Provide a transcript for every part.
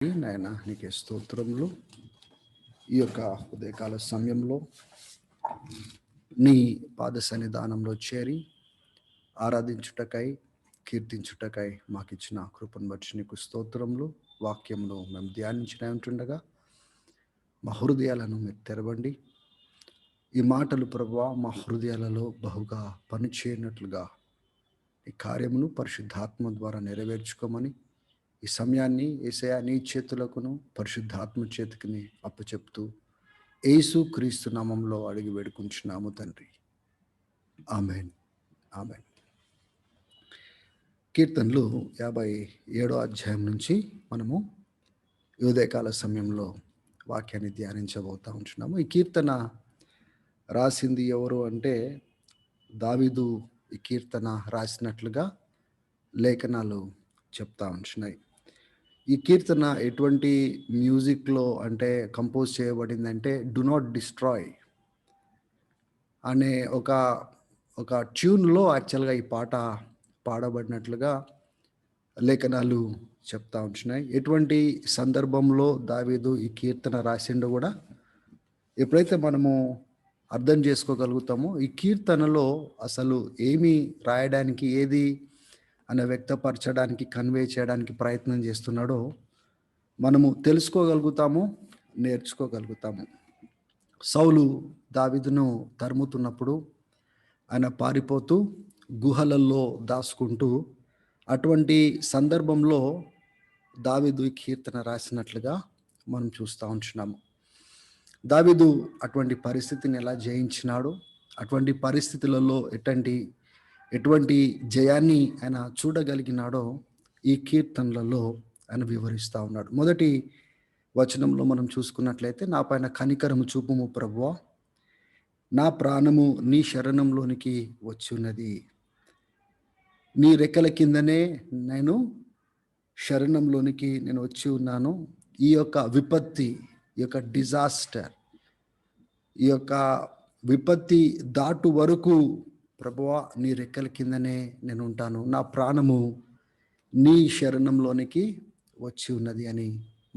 నాయన నీకే స్తోత్రములు. ఈ యొక్క ఉదయకాల సమయంలో నీ పాద సన్నిధానంలో చేరి ఆరాధించుటకై, కీర్తించుటకై మాకు ఇచ్చిన కృపను బట్టి నీకు స్తోత్రములు. వాక్యంలో మేము ధ్యానించిన ఉంటుండగా మా హృదయాలను మీరు తెరవండి. ఈ మాటలు ప్రభువా మా హృదయాలలో బహుగా పనిచేయనట్లుగా ఈ కార్యమును పరిశుద్ధాత్మ ద్వారా నెరవేర్చుకోమని ఈ సమయాన్ని యేసయ్యా నీ చేతులకును పరిశుద్ధాత్మ చేతికి అప్పచెప్తూ యేసు క్రీస్తు నామంలో అడిగి వేడుకుంటున్నాము తండ్రి. ఆమేన్, ఆమేన్. కీర్తనలు 57వ అధ్యాయం నుంచి మనము ఈ ఉదయకాల సమయంలో వాక్యాన్ని ధ్యానించబోతా ఉంటున్నాము. ఈ కీర్తన రాసింది ఎవరు అంటే దావీదు ఈ కీర్తన రాసినట్లుగా లేఖనాలు చెప్తా ఉంటున్నాయి. ఈ కీర్తన ఎటువంటి మ్యూజిక్లో అంటే కంపోజ్ చేయబడిందంటే డు నాట్ డిస్ట్రాయ్ అనే ఒక ట్యూన్లో యాక్చువల్గా ఈ పాట పాడబడినట్లుగా లేఖనాలు చెప్తా ఉంటున్నాయి. ఎటువంటి సందర్భంలో దావీదు ఈ కీర్తన రాసిండో కూడా ఎప్పుడైతే మనము అర్థం చేసుకోగలుగుతామో ఈ కీర్తనలో అసలు ఏమి రాయడానికి, ఏది అని వ్యక్తపరచడానికి, కన్వే చేయడానికి ప్రయత్నం చేస్తున్నాడో మనము తెలుసుకోగలుగుతాము, నేర్చుకోగలుగుతాము. సౌలు దావీదును తరుముతున్నప్పుడు ఆయన పారిపోతూ గుహలలో దాచుకుంటూ అటువంటి సందర్భంలో దావీదు ఈ కీర్తన రాసినట్లుగా మనం చూస్తూ ఉంటున్నాము. దావీదు అటువంటి పరిస్థితిని ఎలా జయించినాడు, అటువంటి పరిస్థితులలో ఎటువంటి జయాన్ని ఆయన చూడగలిగినాడో ఈ కీర్తనలలో ఆయన వివరిస్తూ ఉన్నాడు. మొదటి వచనంలో మనం చూసుకున్నట్లయితే, నా పైన కనికరము చూపుము ప్రభువా, నా ప్రాణము నీ శరణంలోనికి వచ్చి ఉన్నది. నీ రెక్కల కిందనే నేను శరణంలోనికి వచ్చి ఉన్నాను. ఈ యొక్క విపత్తి, ఈ యొక్క డిజాస్టర్, ఈ యొక్క విపత్తి దాటు వరకు ప్రభువా నీ రెక్కల కిందనే నేను ఉంటాను, నా ప్రాణము నీ శరణంలోనికి వచ్చి ఉన్నది అని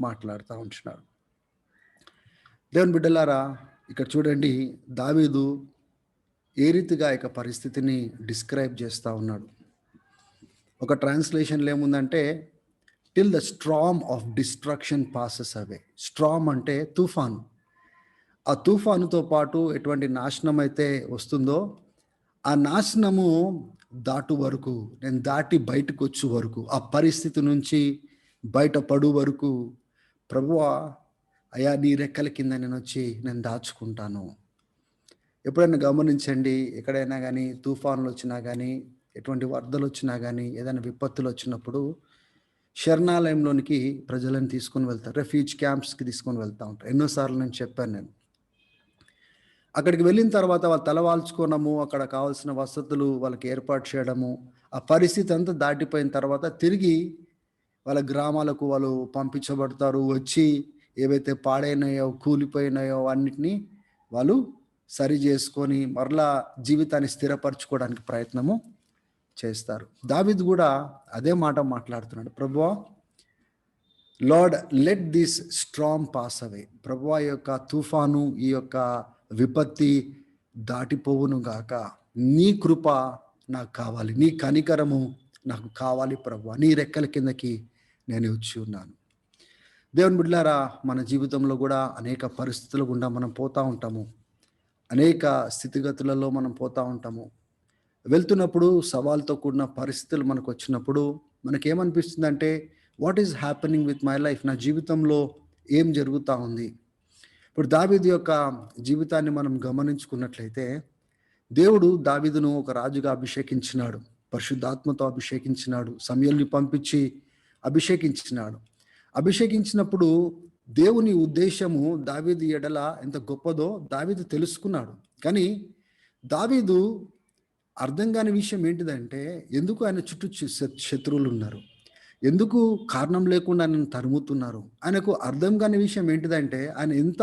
మాట్లాడుతూ ఉంటున్నాడు. దేవుని బిడ్డలారా, ఇక్కడ చూడండి, దావీదు ఏ రీతిగా ఇక పరిస్థితిని డిస్క్రైబ్ చేస్తూ ఉన్నాడు. ఒక ట్రాన్స్లేషన్లో ఏముందంటే, till the storm of destruction passes away. Storm అంటే తుఫాను. ఆ తుఫానుతో పాటు ఎటువంటి నాశనం అయితే వస్తుందో ఆ నాశనము దాటు వరకు, నేను దాటి బయటకు వచ్చే వరకు, ఆ పరిస్థితి నుంచి బయటపడు వరకు ప్రభువా అయా నీ రెక్కల కింద నేను దాచుకుంటాను. ఎప్పుడైనా గమనించండి, ఎక్కడైనా కానీ తుఫాన్లు వచ్చినా కానీ, ఎటువంటి వరదలు వచ్చినా కానీ, ఏదైనా విపత్తులు వచ్చినప్పుడు శరణాలయంలోనికి ప్రజలను తీసుకొని వెళ్తారు, రెఫ్యూజ్ క్యాంప్స్కి తీసుకొని వెళ్తూ ఉంటారు. ఎన్నోసార్లు నేను చెప్పాను. అక్కడికి వెళ్ళిన తర్వాత వాళ్ళు తలవాల్చుకోవడము, అక్కడ కావాల్సిన వసతులు వాళ్ళకి ఏర్పాటు చేయడము, ఆ పరిస్థితి అంతా దాటిపోయిన తర్వాత తిరిగి వాళ్ళ గ్రామాలకు వాళ్ళు పంపించబడతారు. వచ్చి ఏవైతే పాడైనాయో, కూలిపోయినాయో అన్నిటినీ వాళ్ళు సరి చేసుకొని మరలా జీవితాన్ని స్థిరపరచుకోవడానికి ప్రయత్నము చేస్తారు. దావీదు కూడా అదే మాట మాట్లాడుతున్నాడు. ప్రభువా, lord let this storm pass అవే. ప్రభువా యొక్క తుఫాను, ఈ యొక్క విపత్తి దాటిపోవును గాక. నీ కృప నాకు కావాలి, నీ కనికరము నాకు కావాలి ప్రభువా, నీ రెక్కల కిందకి నేను వచ్చి ఉన్నాను. దేవుని బిడ్డలారా, మన జీవితంలో కూడా అనేక పరిస్థితుల గుండా మనం పోతూ ఉంటాము, అనేక స్థితిగతులలో మనం పోతూ ఉంటాము. వెళ్తున్నప్పుడు సవాల్తో కూడిన పరిస్థితులు మనకు వచ్చినప్పుడు మనకేమనిపిస్తుందంటే, what is happening with my life, నా జీవితంలో ఏం జరుగుతూ ఉంది. ఇప్పుడు దావీదు యొక్క జీవితాన్ని మనం గమనించుకున్నట్లయితే, దేవుడు దావీదును ఒక రాజుగా అభిషేకించినాడు, పరిశుద్ధాత్మతో అభిషేకించినాడు, సమూయేలుని పంపించి అభిషేకించినాడు. అభిషేకించినప్పుడు దేవుని ఉద్దేశము దావీదు ఎడల ఎంత గొప్పదో దావీదు తెలుసుకున్నాడు. కానీ దావీదు అర్థం కాని విషయం ఏంటిదంటే, ఎందుకు ఆయన చుట్టూ శత్రువులు ఉన్నారు, ఎందుకు కారణం లేకుండా నన్ను తరుముతున్నారు. ఆయనకు అర్థం కాని విషయం ఏంటిదంటే, ఆయన ఎంత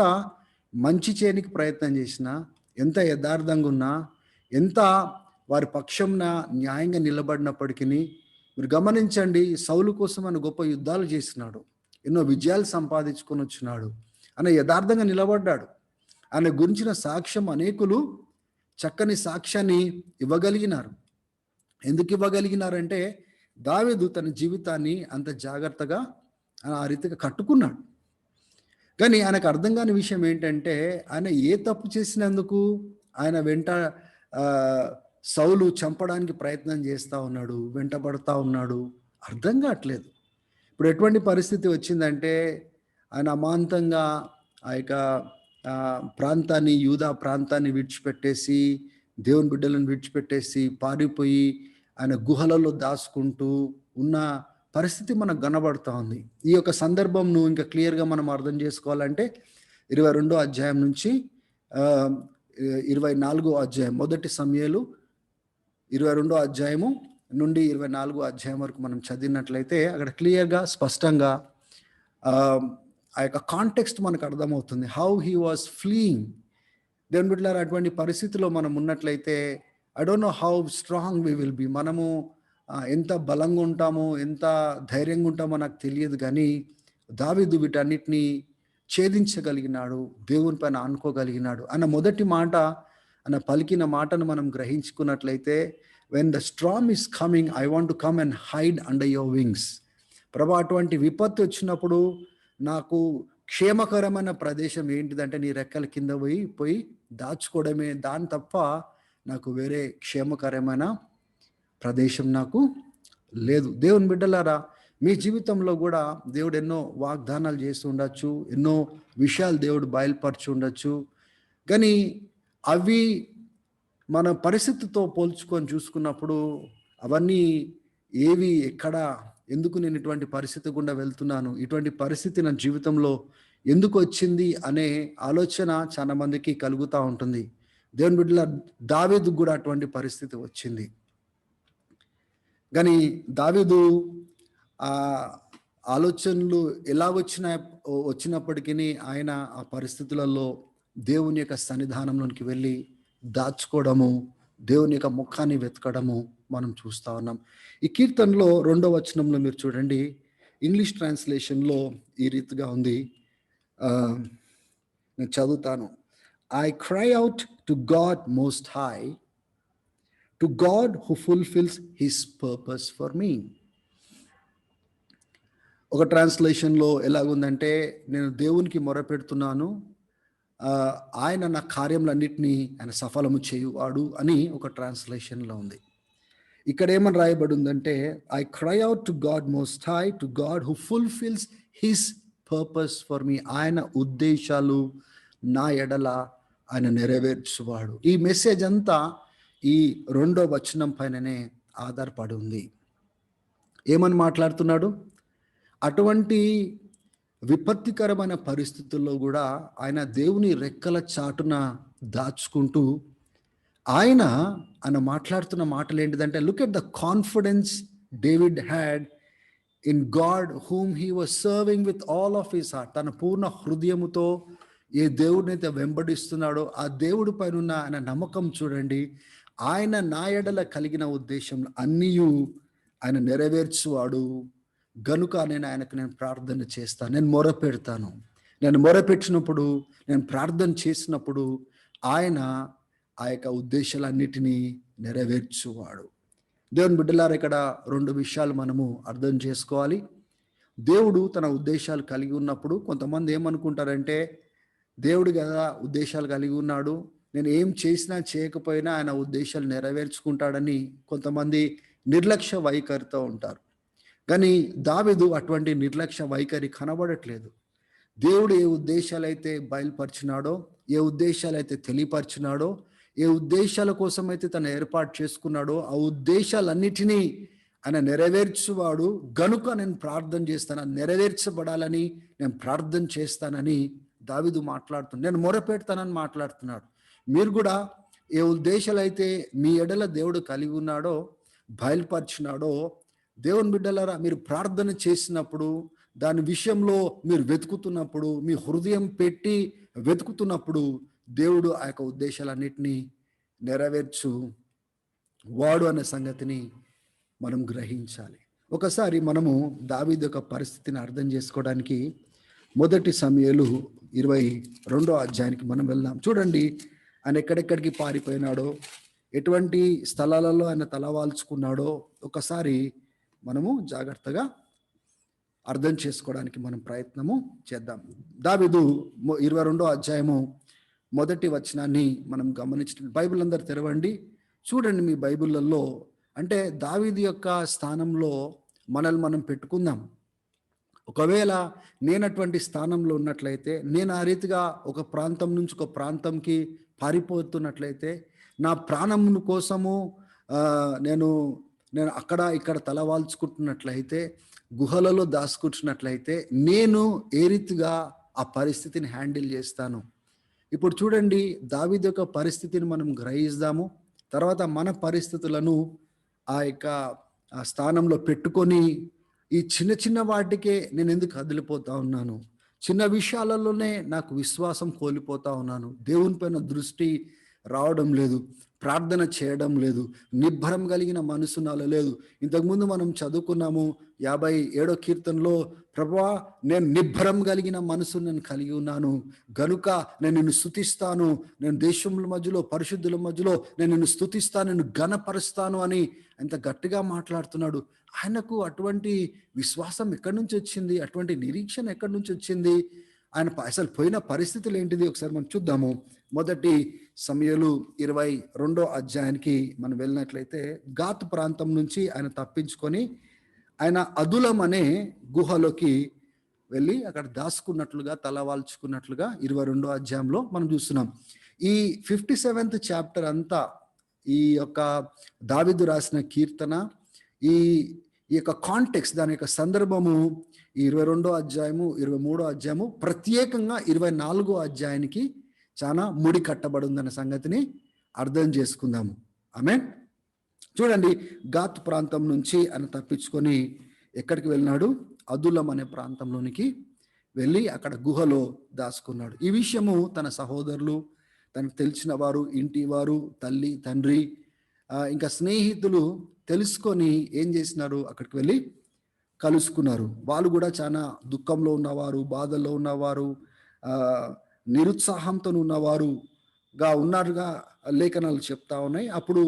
మంచి చేయనికి ప్రయత్నం చేసినా, ఎంత యథార్థంగా ఉన్నా, ఎంత వారి పక్షంన న్యాయంగా నిలబడినప్పటికీ, మీరు గమనించండి, సౌలు కోసం ఆయన గొప్ప యుద్ధాలు చేసినాడు, ఎన్నో విజయాలు సంపాదించుకొని వచ్చినాడు. ఆయన యథార్థంగా నిలబడ్డాడు. ఆయన గురించిన సాక్ష్యం అనేకులు చక్కని సాక్ష్యాన్ని ఇవ్వగలిగినారు. ఎందుకు ఇవ్వగలిగినారంటే దావీదు తన జీవితాన్ని అంత జాగ్రత్తగా ఆ రీతిగా కట్టుకున్నాడు. కానీ ఆయనకు అర్థం కాని విషయం ఏంటంటే ఆయన ఏ తప్పు చేసినందుకు ఆయన వెంట సౌలు చంపడానికి ప్రయత్నం చేస్తూ ఉన్నాడు, వెంటబడతా ఉన్నాడు, అర్థం కావట్లేదు. ఇప్పుడు ఎటువంటి పరిస్థితి వచ్చిందంటే ఆయన అమాంతంగా ఆ యొక్క ప్రాంతాన్ని, యూదా ప్రాంతాన్ని విడిచిపెట్టేసి, దేవుని బిడ్డలను విడిచిపెట్టేసి పారిపోయి ఆయన గుహలలో దాచుకుంటూ ఉన్న పరిస్థితి మనకు కనబడుతూ ఉంది. ఈ యొక్క సందర్భంను ఇంకా క్లియర్గా మనం అర్థం చేసుకోవాలంటే 22వ అధ్యాయం నుంచి 24వ అధ్యాయం, మొదటి సమూయేలు 22వ అధ్యాయము నుండి 24వ అధ్యాయం వరకు మనం చదివినట్లయితే అక్కడ క్లియర్గా స్పష్టంగా ఆ యొక్క కాంటెక్స్ట్ మనకు అర్థమవుతుంది. How he was fleeing. దేవుని బిడ్డలారా, అటువంటి పరిస్థితిలో మనం ఉన్నట్లయితే I don't know how strong we will be. మనము ఎంత బలంగా ఉంటామో, ఎంత ధైర్యంగా ఉంటామో నాకు తెలియదు, కానీ దావీదు వీటన్నిటిని ఛేదించగలిగినాడు, దేవుని పైన ఆనుకోగలిగినాడు అన్న మొదటి మాట, అన్న పలికిన మాటను మనం గ్రహించుకున్నట్లయితే, when the storm is coming I want to come and hide under your wings. ప్రభా, అటువంటి విపత్తు వచ్చినప్పుడు నాకు క్షేమకరమైన ప్రదేశం ఏంటిదంటే నీ రెక్కల కింద పోయి దాచుకోవడమే, దాని తప్ప నాకు వేరే క్షేమకరమైన ప్రదేశం నాకు లేదు. దేవుని బిడ్డలారా, మీ జీవితంలో కూడా దేవుడు ఎన్నో వాగ్దానాలు చేస్తూ ఉండొచ్చు, ఎన్నో విషయాలు దేవుడు బయలుపరచి ఉండొచ్చు, కానీ అవి మన పరిస్థితితో పోల్చుకొని చూసుకున్నప్పుడు అవన్నీ ఏవి, ఎక్కడ, ఎందుకు నేను ఇటువంటి పరిస్థితి గుండా వెళ్తున్నాను, ఇటువంటి పరిస్థితి నా జీవితంలో ఎందుకు వచ్చింది అనే ఆలోచన చాలా మందికి కలుగుతూ ఉంటుంది. దేవుని బిడ్డల, దావీదుకు కూడా అటువంటి పరిస్థితి వచ్చింది. కానీ దావీదు ఆ ఆలోచనలు ఎలా వచ్చినప్పటికీ ఆయన ఆ పరిస్థితులలో దేవుని యొక్క సన్నిధానంలోనికి వెళ్ళి దాచుకోవడము, దేవుని యొక్క ముఖాన్ని వెతకడము మనం చూస్తూ ఉన్నాం. ఈ కీర్తనలో 2వ వచనంలో మీరు చూడండి, ఇంగ్లీష్ ట్రాన్స్లేషన్లో ఈ రీతిగా ఉంది. నేను చదువుతాను. I cry out to God most high, to God who fulfils his purpose for me. ఒక ట్రాన్స్లేషన్లో ఎలాగుందంటే, నేను దేవునికి మొరపెడుతున్నాను, ఆయన నా కార్యములన్నిటినీ ఆయన సఫలము చేయువాడు అని ఒక ట్రాన్స్లేషన్లో ఉంది. ఇక్కడ ఏమని రాయబడి ఉందంటే, I cry out to God most high, to God who fulfils his purpose for me. ఆయన ఉద్దేశాలు నా ఎడల ఆయన నెరవేర్చువాడు. ఈ మెసేజ్ అంతా ఈ 2వ వచనం పైననే ఆధారపడి ఉంది. ఏమని మాట్లాడుతున్నాడు? అటువంటి విపత్తికరమైన పరిస్థితుల్లో కూడా ఆయన దేవుని రెక్కల చాటున దాచుకుంటూ ఆయన మాట్లాడుతున్న మాటలు ఏంటిదంటే, look at the confidence David had in God whom he was serving with all of his heart. తన పూర్ణ హృదయముతో ఏ దేవుడినైతే వెంబడిస్తున్నాడో ఆ దేవుడి పైన ఉన్న ఆయన నమ్మకం చూడండి. ఆయన నా ఎడల కలిగిన ఉద్దేశం అన్నీ ఆయన నెరవేర్చువాడు గనుక నేను ప్రార్థన చేస్తాను, నేను మొరపెడతాను. నేను మొరపెట్టినప్పుడు, నేను ప్రార్థన చేసినప్పుడు ఆయన ఆ యొక్క ఉద్దేశాలన్నిటినీ నెరవేర్చువాడు. దేవుని బిడ్డలారా, ఇక్కడ 2 విషయాలు మనము అర్థం చేసుకోవాలి. దేవుడు తన ఉద్దేశాలు కలిగి ఉన్నప్పుడు కొంతమంది ఏమనుకుంటారంటే, దేవుడు కదా ఉద్దేశాలు కలిగి ఉన్నాడు, నేను ఏం చేసినా చేయకపోయినా ఆయన ఉద్దేశాలు నెరవేర్చుకుంటాడని కొంతమంది నిర్లక్ష్య వైఖరితో ఉంటారు. కానీ దావీదు అటువంటి నిర్లక్ష్య వైఖరి కనబడట్లేదు. దేవుడు ఏ ఉద్దేశాలైతే బయలుపరిచినాడో, ఏ ఉద్దేశాలైతే తెలియపరిచినాడో, ఏ ఉద్దేశాల కోసం అయితే తను ఏర్పాటు చేసుకున్నాడో ఆ ఉద్దేశాలన్నిటినీ ఆయన నెరవేర్చువాడు గనుక నేను ప్రార్థన చేస్తాను, నెరవేర్చబడాలని నేను ప్రార్థన చేస్తానని దావీదు మాట్లాడుతున్నాడు. నేను మొరపెడతానని మాట్లాడుతున్నాడు. మీరు కూడా ఏ ఉద్దేశాలు అయితే మీ ఎడల దేవుడు కలిగి ఉన్నాడో, బయలుపరిచినాడో, దేవుని బిడ్డలారా, మీరు ప్రార్థన చేసినప్పుడు, దాని విషయంలో మీరు వెతుకుతున్నప్పుడు, మీ హృదయం పెట్టి వెతుకుతున్నప్పుడు దేవుడు ఆ యొక్క ఉద్దేశాలన్నిటినీ నెరవేర్చు వాడు అనే సంగతిని మనం గ్రహించాలి. ఒకసారి మనము దావీదు యొక్క పరిస్థితిని అర్థం చేసుకోవడానికి మొదటి సమూయేలు 22వ అధ్యాయానికి మనం వెళ్దాం. చూడండి, ఆయన ఎక్కడెక్కడికి పారిపోయినాడో, ఎటువంటి స్థలాలలో ఆయన తలవాల్చుకున్నాడో ఒకసారి మనము జాగ్రత్తగా అర్థం చేసుకోవడానికి మనం ప్రయత్నము చేద్దాం. దావీదు 22వ అధ్యాయము మొదటి వచనాన్ని మనం గమనించిన బైబిల్ అందరు తెరవండి. చూడండి మీ బైబిళ్ళల్లో. అంటే దావీదు యొక్క స్థానంలో మనల్ని మనం పెట్టుకుందాం. ఒకవేళ నేను అటువంటి స్థానంలో ఉన్నట్లయితే, నేను ఆ రీతిగా ఒక ప్రాంతం నుంచి ఒక ప్రాంతంకి పారిపోతున్నట్లయితే, నా ప్రాణము కోసము నేను అక్కడ ఇక్కడ తలవాల్చుకుంటున్నట్లయితే, గుహలలో దాచుకుంటున్నట్లయితే, నేను ఏ రీతిగా ఆ పరిస్థితిని హ్యాండిల్ చేస్తాను. ఇప్పుడు చూడండి, దావీదు యొక్క పరిస్థితిని మనం గ్రహిస్తాము. తర్వాత మన పరిస్థితులను ఆ యొక్క స్థానంలో పెట్టుకొని, ఈ చిన్న చిన్న వాటికే నేను ఎందుకు కదిలిపోతా ఉన్నాను, చిన్న విషయాలలోనే నాకు విశ్వాసం కోల్పోతా ఉన్నాను, దేవుని పైన దృష్టి రావడం లేదు, ప్రార్థన చేయడం లేదు, నిబ్బరం కలిగిన మనసు నాలో లేదు. ఇంతకుముందు మనం చదువుకున్నాము 57వ కీర్తనలో, ప్రభువా నేను నిబ్బరం కలిగిన మనసు నేను కలిగి ఉన్నాను గనుక నేను నిన్ను స్తుతిస్తాను, నేను దేశముల మధ్యలో పరిశుద్ధుల మధ్యలో నేను నిన్ను స్తుతిస్తాను, నేను ఘనపరుస్తాను అని ఎంత గట్టిగా మాట్లాడుతున్నాడు. ఆయనకు అటువంటి విశ్వాసం ఎక్కడి నుంచి వచ్చింది, అటువంటి నిరీక్షణ ఎక్కడి నుంచి వచ్చింది, ఆయన అసలు పోయిన పరిస్థితులు ఏంటిది ఒకసారి మనం చూద్దాము. మొదటి సమూయేలు 22వ అధ్యాయానికి మనం వెళ్ళినట్లయితే, గాత్ ప్రాంతం నుంచి ఆయన తప్పించుకొని ఆయన అదులం అనే గుహలోకి వెళ్ళి అక్కడ దాచుకున్నట్లుగా తలవాల్చుకున్నట్లుగా 22వ అధ్యాయంలో మనం చూస్తున్నాం. ఈ 57th చాప్టర్ అంతా ఈ యొక్క దావీదు రాసిన కీర్తన, ఈ యొక్క కాంటెక్స్ట్, దాని యొక్క సందర్భము ఈ 22వ అధ్యాయము 23వ అధ్యాయము ప్రత్యేకంగా 24వ అధ్యాయానికి చాలా ముడి కట్టబడి ఉందన్న సంగతిని అర్థం చేసుకుందాము. ఆమేన్. చూడండి, గాత్ ప్రాంతం నుంచి ఆయన తప్పించుకొని ఎక్కడికి వెళ్ళినాడు, అదులం అనే ప్రాంతంలోనికి వెళ్ళి అక్కడ గుహలో దాచుకున్నాడు. ఈ విషయము తన సహోదరులు, తనకు తెలిసిన వారు, ఇంటి వారు, తల్లి తండ్రి ఇంకా స్నేహితులు తెలుసుకొని ఏం చేసినారు, అక్కడికి వెళ్ళి కలుసుకున్నారు. వాళ్ళు కూడా చాలా దుఃఖంలో ఉన్నవారు, బాధల్లో ఉన్నవారు, నిరుత్సాహంతో ఉన్నవారుగా ఉన్నారుగా లేఖనాలు చెప్తా ఉన్నాయి. అప్పుడు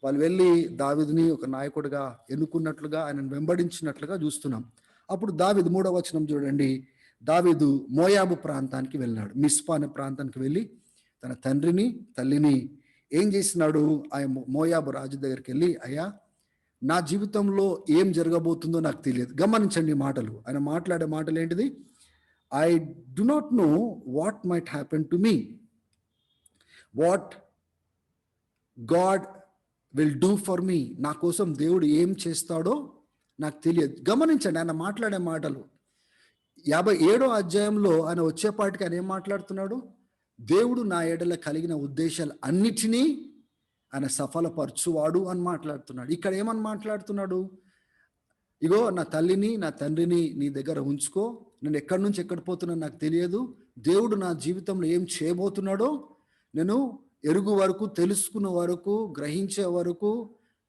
వాళ్ళు వెళ్ళి దావీదుని ఒక నాయకుడిగా ఎన్నుకున్నట్లుగా, ఆయనను వెంబడించినట్లుగా చూస్తున్నాం. అప్పుడు దావీదు 3వ వచనం చూడండి, దావీదు మోయాబు ప్రాంతానికి వెళ్ళినాడు. మిస్పా అనే ప్రాంతానికి వెళ్ళి తన తండ్రిని తల్లిని ఏం చేసినాడు, ఆయన మోయాబు రాజు దగ్గరికి వెళ్ళి, అయ్యా నా జీవితంలో ఏం జరగబోతుందో నాకు తెలియదు. గమనించండి మాటలు, ఆయన మాట్లాడే మాటలు ఏంటిది, I do not know what might happen to me, what God will do for me, నా కోసం దేవుడు ఏం చేస్తాడో నాకు తెలియదు. గమనించండి ఆయన మాట్లాడే మాటలు. 57వ అధ్యాయంలో ఆయన వచ్చేపాటికి ఆయన ఏం మాట్లాడుతున్నాడు, దేవుడు నా ఎడల కలిగిన ఉద్దేశాలు అన్నిటినీ ఆయన సఫలపరచువాడు అని మాట్లాడుతున్నాడు. ఇక్కడ ఏమని మాట్లాడుతున్నాడు, ఇగో నా తల్లిని నా తండ్రిని నీ దగ్గర ఉంచుకో, నేను ఎక్కడి నుంచి ఎక్కడ పోతున్నాను నాకు తెలియదు, దేవుడు నా జీవితంలో ఏం చేయబోతున్నాడో నేను ఎరుగు వరకు, తెలుసుకున్న వరకు, గ్రహించే వరకు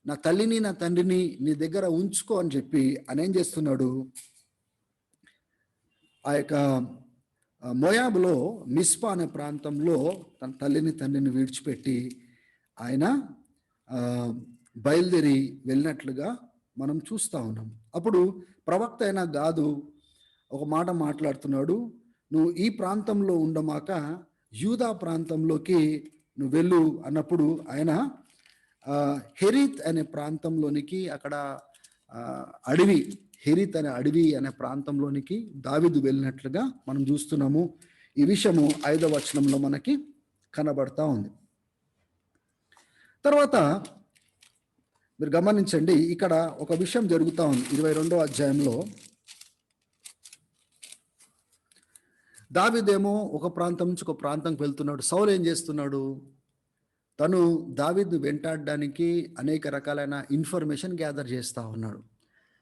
నా తల్లిని నా తండ్రిని నీ దగ్గర ఉంచుకో అని చెప్పి ఆయన ఏం చేస్తున్నాడు, ఆ యొక్క మోయాబులో మిస్పా అనే ప్రాంతంలో తన తల్లిని తండ్రిని విడిచిపెట్టి ఆయన బయలుదేరి వెళ్ళినట్లుగా మనం చూస్తూ ఉన్నాం. అప్పుడు ప్రవక్త అయిన గాదు ఒక మాట మాట్లాడుతున్నాడు, నువ్వు ఈ ప్రాంతంలో ఉండమాక యూదా ప్రాంతంలోకి నువ్వు వెళ్ళు అన్నప్పుడు ఆయన హెరీత్ అనే ప్రాంతంలోనికి, అక్కడ అడవి, హెరీత్ అనే అడవి అనే ప్రాంతంలోనికి దావీదు వెళ్ళినట్లుగా మనం చూస్తున్నాము. ఈ విషయము 5వ వచనంలో మనకి కనబడతా ఉంది. తర్వాత మీరు గమనించండి, ఇక్కడ ఒక విషయం జరుగుతూ ఉంది 22వ అధ్యాయంలో. దావీదేమో ఒక ప్రాంతం నుంచి ఒక ప్రాంతంకి వెళ్తున్నాడు. సౌలు ఏం చేస్తున్నాడు, తను దావీదును వెంటాడడానికి అనేక రకాలైన ఇన్ఫర్మేషన్ గ్యాదర్ చేస్తూ ఉన్నాడు.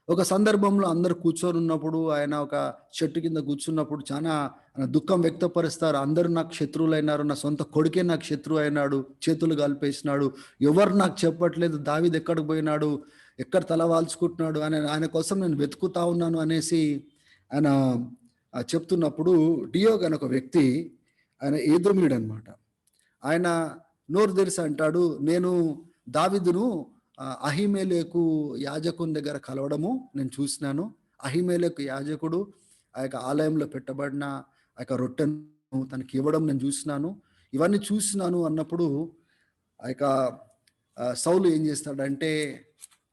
ఒక సందర్భంలో అందరు కూర్చొని ఉన్నప్పుడు, ఆయన ఒక చెట్టు కింద కూర్చున్నప్పుడు చాలా దుఃఖం వ్యక్తపరుస్తారు. అందరూ నాకు శత్రువులు అయినారు, నా సొంత కొడుకే నాకు శత్రువు అయినాడు, చేతులు కలిపేసినాడు, ఎవరు నాకు చెప్పట్లేదు, దావీదు ఎక్కడికి పోయినాడు, ఎక్కడ తల వాల్చుకుంటున్నాడు, ఆయన కోసం నేను వెతుకుతా ఉన్నాను అనేసి ఆయన చెప్తున్నప్పుడు డియోగ్ అనే ఒక వ్యక్తి, ఆయన ఏదోమీయుడు అనమాట. ఆయన నోరు తెరిసి అంటాడు, నేను దావీదును అహీమెలెకు యాజకుని దగ్గర కలవడము నేను చూసినాను. అహీమెలెకు యాజకుడు ఆ యొక్క ఆలయంలో పెట్టబడిన ఆ యొక్క రొట్టెను తనకి ఇవ్వడం నేను చూసినాను. ఇవన్నీ చూసినాను అన్నప్పుడు ఆ యొక్క సౌలు ఏం చేస్తాడంటే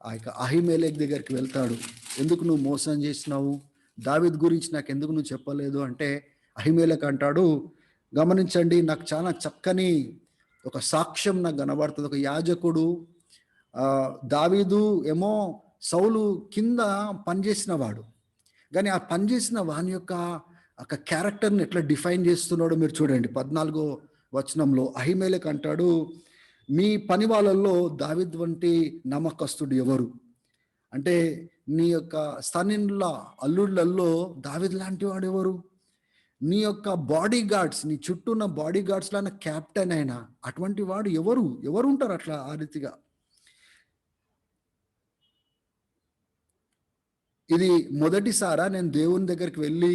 ఆ యొక్క అహీమెలెకు దగ్గరికి వెళ్తాడు. ఎందుకు నువ్వు మోసం చేసినావు, దావీదు గురించి నాకు ఎందుకు నువ్వు చెప్పలేదు అంటే, అహీమెలెకు అంటాడు, గమనించండి, నాకు చాలా చక్కని ఒక సాక్ష్యం నాకు కనబడుతుంది. ఒక యాజకుడు, దావీదు ఏమో సౌలు కింద పనిచేసిన వాడు, కానీ ఆ పనిచేసిన వాని యొక్క ఒక క్యారెక్టర్ని ఎట్లా డిఫైన్ చేస్తున్నాడో మీరు చూడండి. 14వ వచనంలో అహీమెలెకు అంటాడు, మీ పని వాళ్ళల్లో దావీదు వంటి నమ్మకస్తుడు ఎవరు అంటే, నీ యొక్క స్తనిన్ల అల్లుళ్ళల్లో దావీదు లాంటి వాడు ఎవరు, నీ యొక్క బాడీ గార్డ్స్, నీ చుట్టూ ఉన్న బాడీ గార్డ్స్ లాగా క్యాప్టెన్ అయినా అటువంటి వాడు ఎవరు ఉంటారు అట్లా ఆ రీతిగా. ఇది మొదటిసారా నేను దేవుని దగ్గరికి వెళ్ళి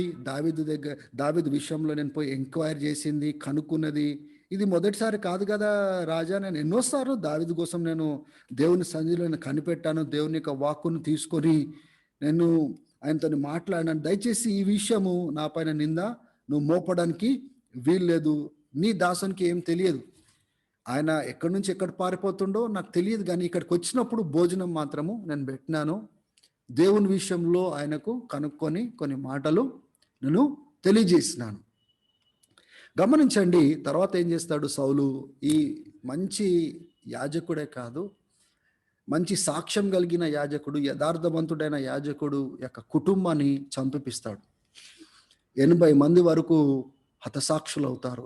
దావీదు విషయంలో నేను పోయి ఎంక్వైరీ చేసింది, కనుక్కున్నది? ఇది మొదటిసారి కాదు కదా రాజా, నేను ఎన్నోసార్లు దావీదు కోసం నేను దేవుని సన్నిధిలో నేను కనిపెట్టాను, దేవుని యొక్క వాక్కును తీసుకొని నేను ఆయనతో మాట్లాడినాను. దయచేసి ఈ విషయము నా పైన నింద నువ్వు మోపడానికి వీల్లేదు. నీ దాసునికి ఏం తెలియదు, ఆయన ఎక్కడి నుంచి ఎక్కడ పారిపోతుండో నాకు తెలియదు, కానీ ఇక్కడికి వచ్చినప్పుడు భోజనం మాత్రము నేను పెట్టినాను. దేవుని విషయంలో ఆయనకు కనుక్కొని కొన్ని మాటలు నేను తెలియజేసినాను. గమనించండి, తర్వాత ఏం చేస్తాడు సౌలు, ఈ మంచి యాజకుడే కాదు, మంచి సాక్ష్యం కలిగిన యాజకుడు, యథార్థవంతుడైన యాజకుడు యొక్క కుటుంబాన్ని చంపిపిస్తాడు. 80 మంది వరకు హతసాక్షులు అవుతారు.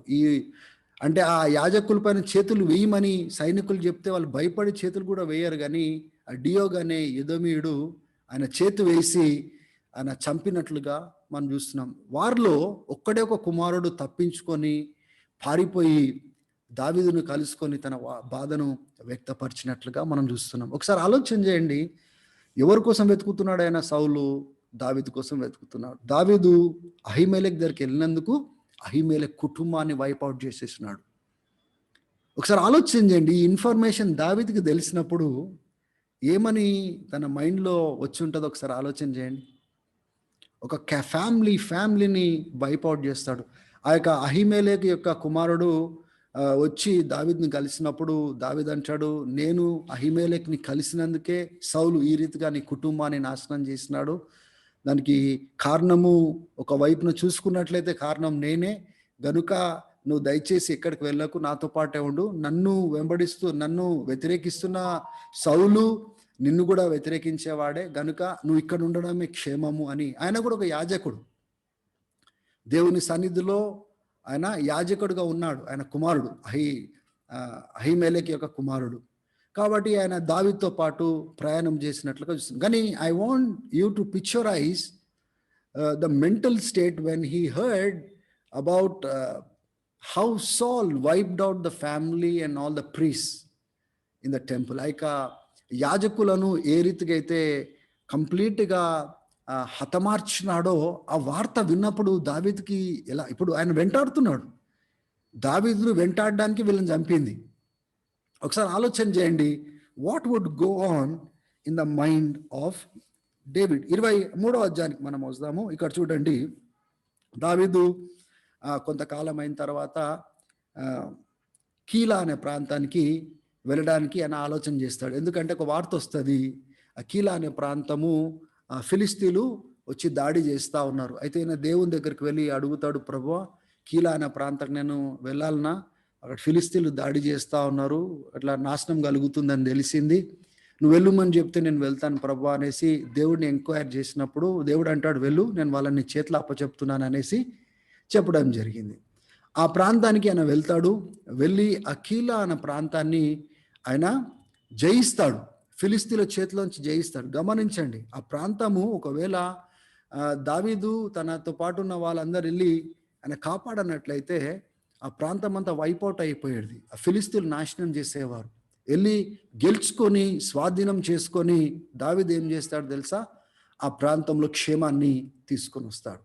అంటే ఆ యాజకుల పైన చేతులు వేయమని సైనికులు చెప్తే వాళ్ళు భయపడి చేతులు కూడా వేయరు, కానీ ఆ డియోగ్ అనే ఎదోమీయుడు ఆయన చేతు వేసి ఆయన చంపినట్లుగా మనం చూస్తున్నాం. వారిలో ఒక్కడే ఒక కుమారుడు తప్పించుకొని పారిపోయి దావీదును కలుసుకొని తన బాధను వ్యక్తపరిచినట్లుగా మనం చూస్తున్నాం. ఒకసారి ఆలోచన చేయండి, ఎవరి కోసం వెతుకుతున్నాడు ఆయన? సౌలు దావీదు కోసం వెతుకుతున్నాడు. దావీదు అహీమెలెకు దగ్గరికి వెళ్ళినందుకు అహీమెలెకు కుటుంబాన్ని వైపౌట్ చేసేసినాడు. ఒకసారి ఆలోచన చేయండి, ఈ ఇన్ఫర్మేషన్ దావీదుకి తెలిసినప్పుడు ఏమని తన మైండ్లో వచ్చి ఉంటుందో ఒకసారి ఆలోచన చేయండి. ఒక ఫ్యామిలీని వైపౌట్ చేస్తాడు. ఆ యొక్క అహీమెలెకు యొక్క కుమారుడు వచ్చి దావీదుని కలిసినప్పుడు దావీదు అంటాడు, నేను అహీమెలెకుని కలిసినందుకే సౌలు ఈ రీతిగా నీ కుటుంబాన్ని నాశనం చేసినాడు. దానికి కారణము ఒకవైపున చూసుకున్నట్లయితే కారణం నేనే, గనుక నువ్వు దయచేసి ఎక్కడికి వెళ్ళకు, నాతో పాటే ఉండు. నన్ను వెంబడిస్తూ నన్ను వ్యతిరేకిస్తున్న సౌలు నిన్ను కూడా వ్యతిరేకించేవాడే, గనుక నువ్వు ఇక్కడ ఉండడమే క్షేమము అని. ఆయన కూడా ఒక యాజకుడు, దేవుని సన్నిధిలో ఆయన యాజకుడుగా ఉన్నాడు. ఆయన కుమారుడు అహీమెలెకు యొక్క కుమారుడు కాబట్టి ఆయన దావీదుతో పాటు ప్రయాణం చేసినట్లుగా చూస్తుంది. కానీ I want you to picturize the mental state when he heard about how Saul wiped out the family and all the priests in the temple. యాజకులను ఏ రీతిగా అయితే కంప్లీట్గా హతమార్చినాడో ఆ వార్త విన్నప్పుడు దావీదుకి ఎలా, ఇప్పుడు ఆయన వెంటాడుతున్నాడు, దావీదును వెంటాడడానికి వీళ్ళని చంపింది. ఒకసారి ఆలోచన చేయండి, what would go on in the mind of David. 23వ అధ్యాయానికి మనం వస్తాము. ఇక్కడ చూడండి, దావీదు కొంతకాలం అయిన తర్వాత కీలా అనే ప్రాంతానికి వెళ్ళడానికి ఆయన ఆలోచన చేస్తాడు. ఎందుకంటే ఒక వార్త వస్తుంది, ఆ కీలా అనే ప్రాంతము ఫిలిస్తీన్లు వచ్చి దాడి చేస్తూ ఉన్నారు. అయితే ఈయన దేవుని దగ్గరికి వెళ్ళి అడుగుతాడు, ప్రభువా కీలా అనే ప్రాంతానికి నేను వెళ్ళాలన్నా, అక్కడ ఫిలిస్తీన్లు దాడి చేస్తూ ఉన్నారు, అట్లా నాశనం కలుగుతుందని తెలిసింది, నువ్వు వెళ్ళుమని చెప్తే నేను వెళ్తాను ప్రభువా అనేసి దేవుడిని ఎంక్వైరీ చేసినప్పుడు దేవుడు అంటాడు, వెళ్ళు, నేను వాళ్ళని చేతులు అప్పచెప్తున్నాను అనేసి చెప్పడం జరిగింది. ఆ ప్రాంతానికి ఆయన వెళ్తాడు. వెళ్ళి ఆ కీలా అనే ప్రాంతాన్ని ఆయన జయిస్తాడు, ఫిలిస్తీన్ల చేతిలోంచి జయిస్తాడు. గమనించండి, ఆ ప్రాంతము ఒకవేళ దావీదు తనతో పాటు ఉన్న వాళ్ళందరూ వెళ్ళి ఆయన కాపాడనట్లయితే ఆ ప్రాంతం అంతా వైపౌట్ అయిపోయేది, ఆ ఫిలిస్తీన్లు నాశనం చేసేవారు. వెళ్ళి గెలుచుకొని స్వాధీనం చేసుకొని దావీదు ఏం చేస్తాడు తెలుసా? ఆ ప్రాంతంలో క్షేమాన్ని తీసుకొని వస్తాడు.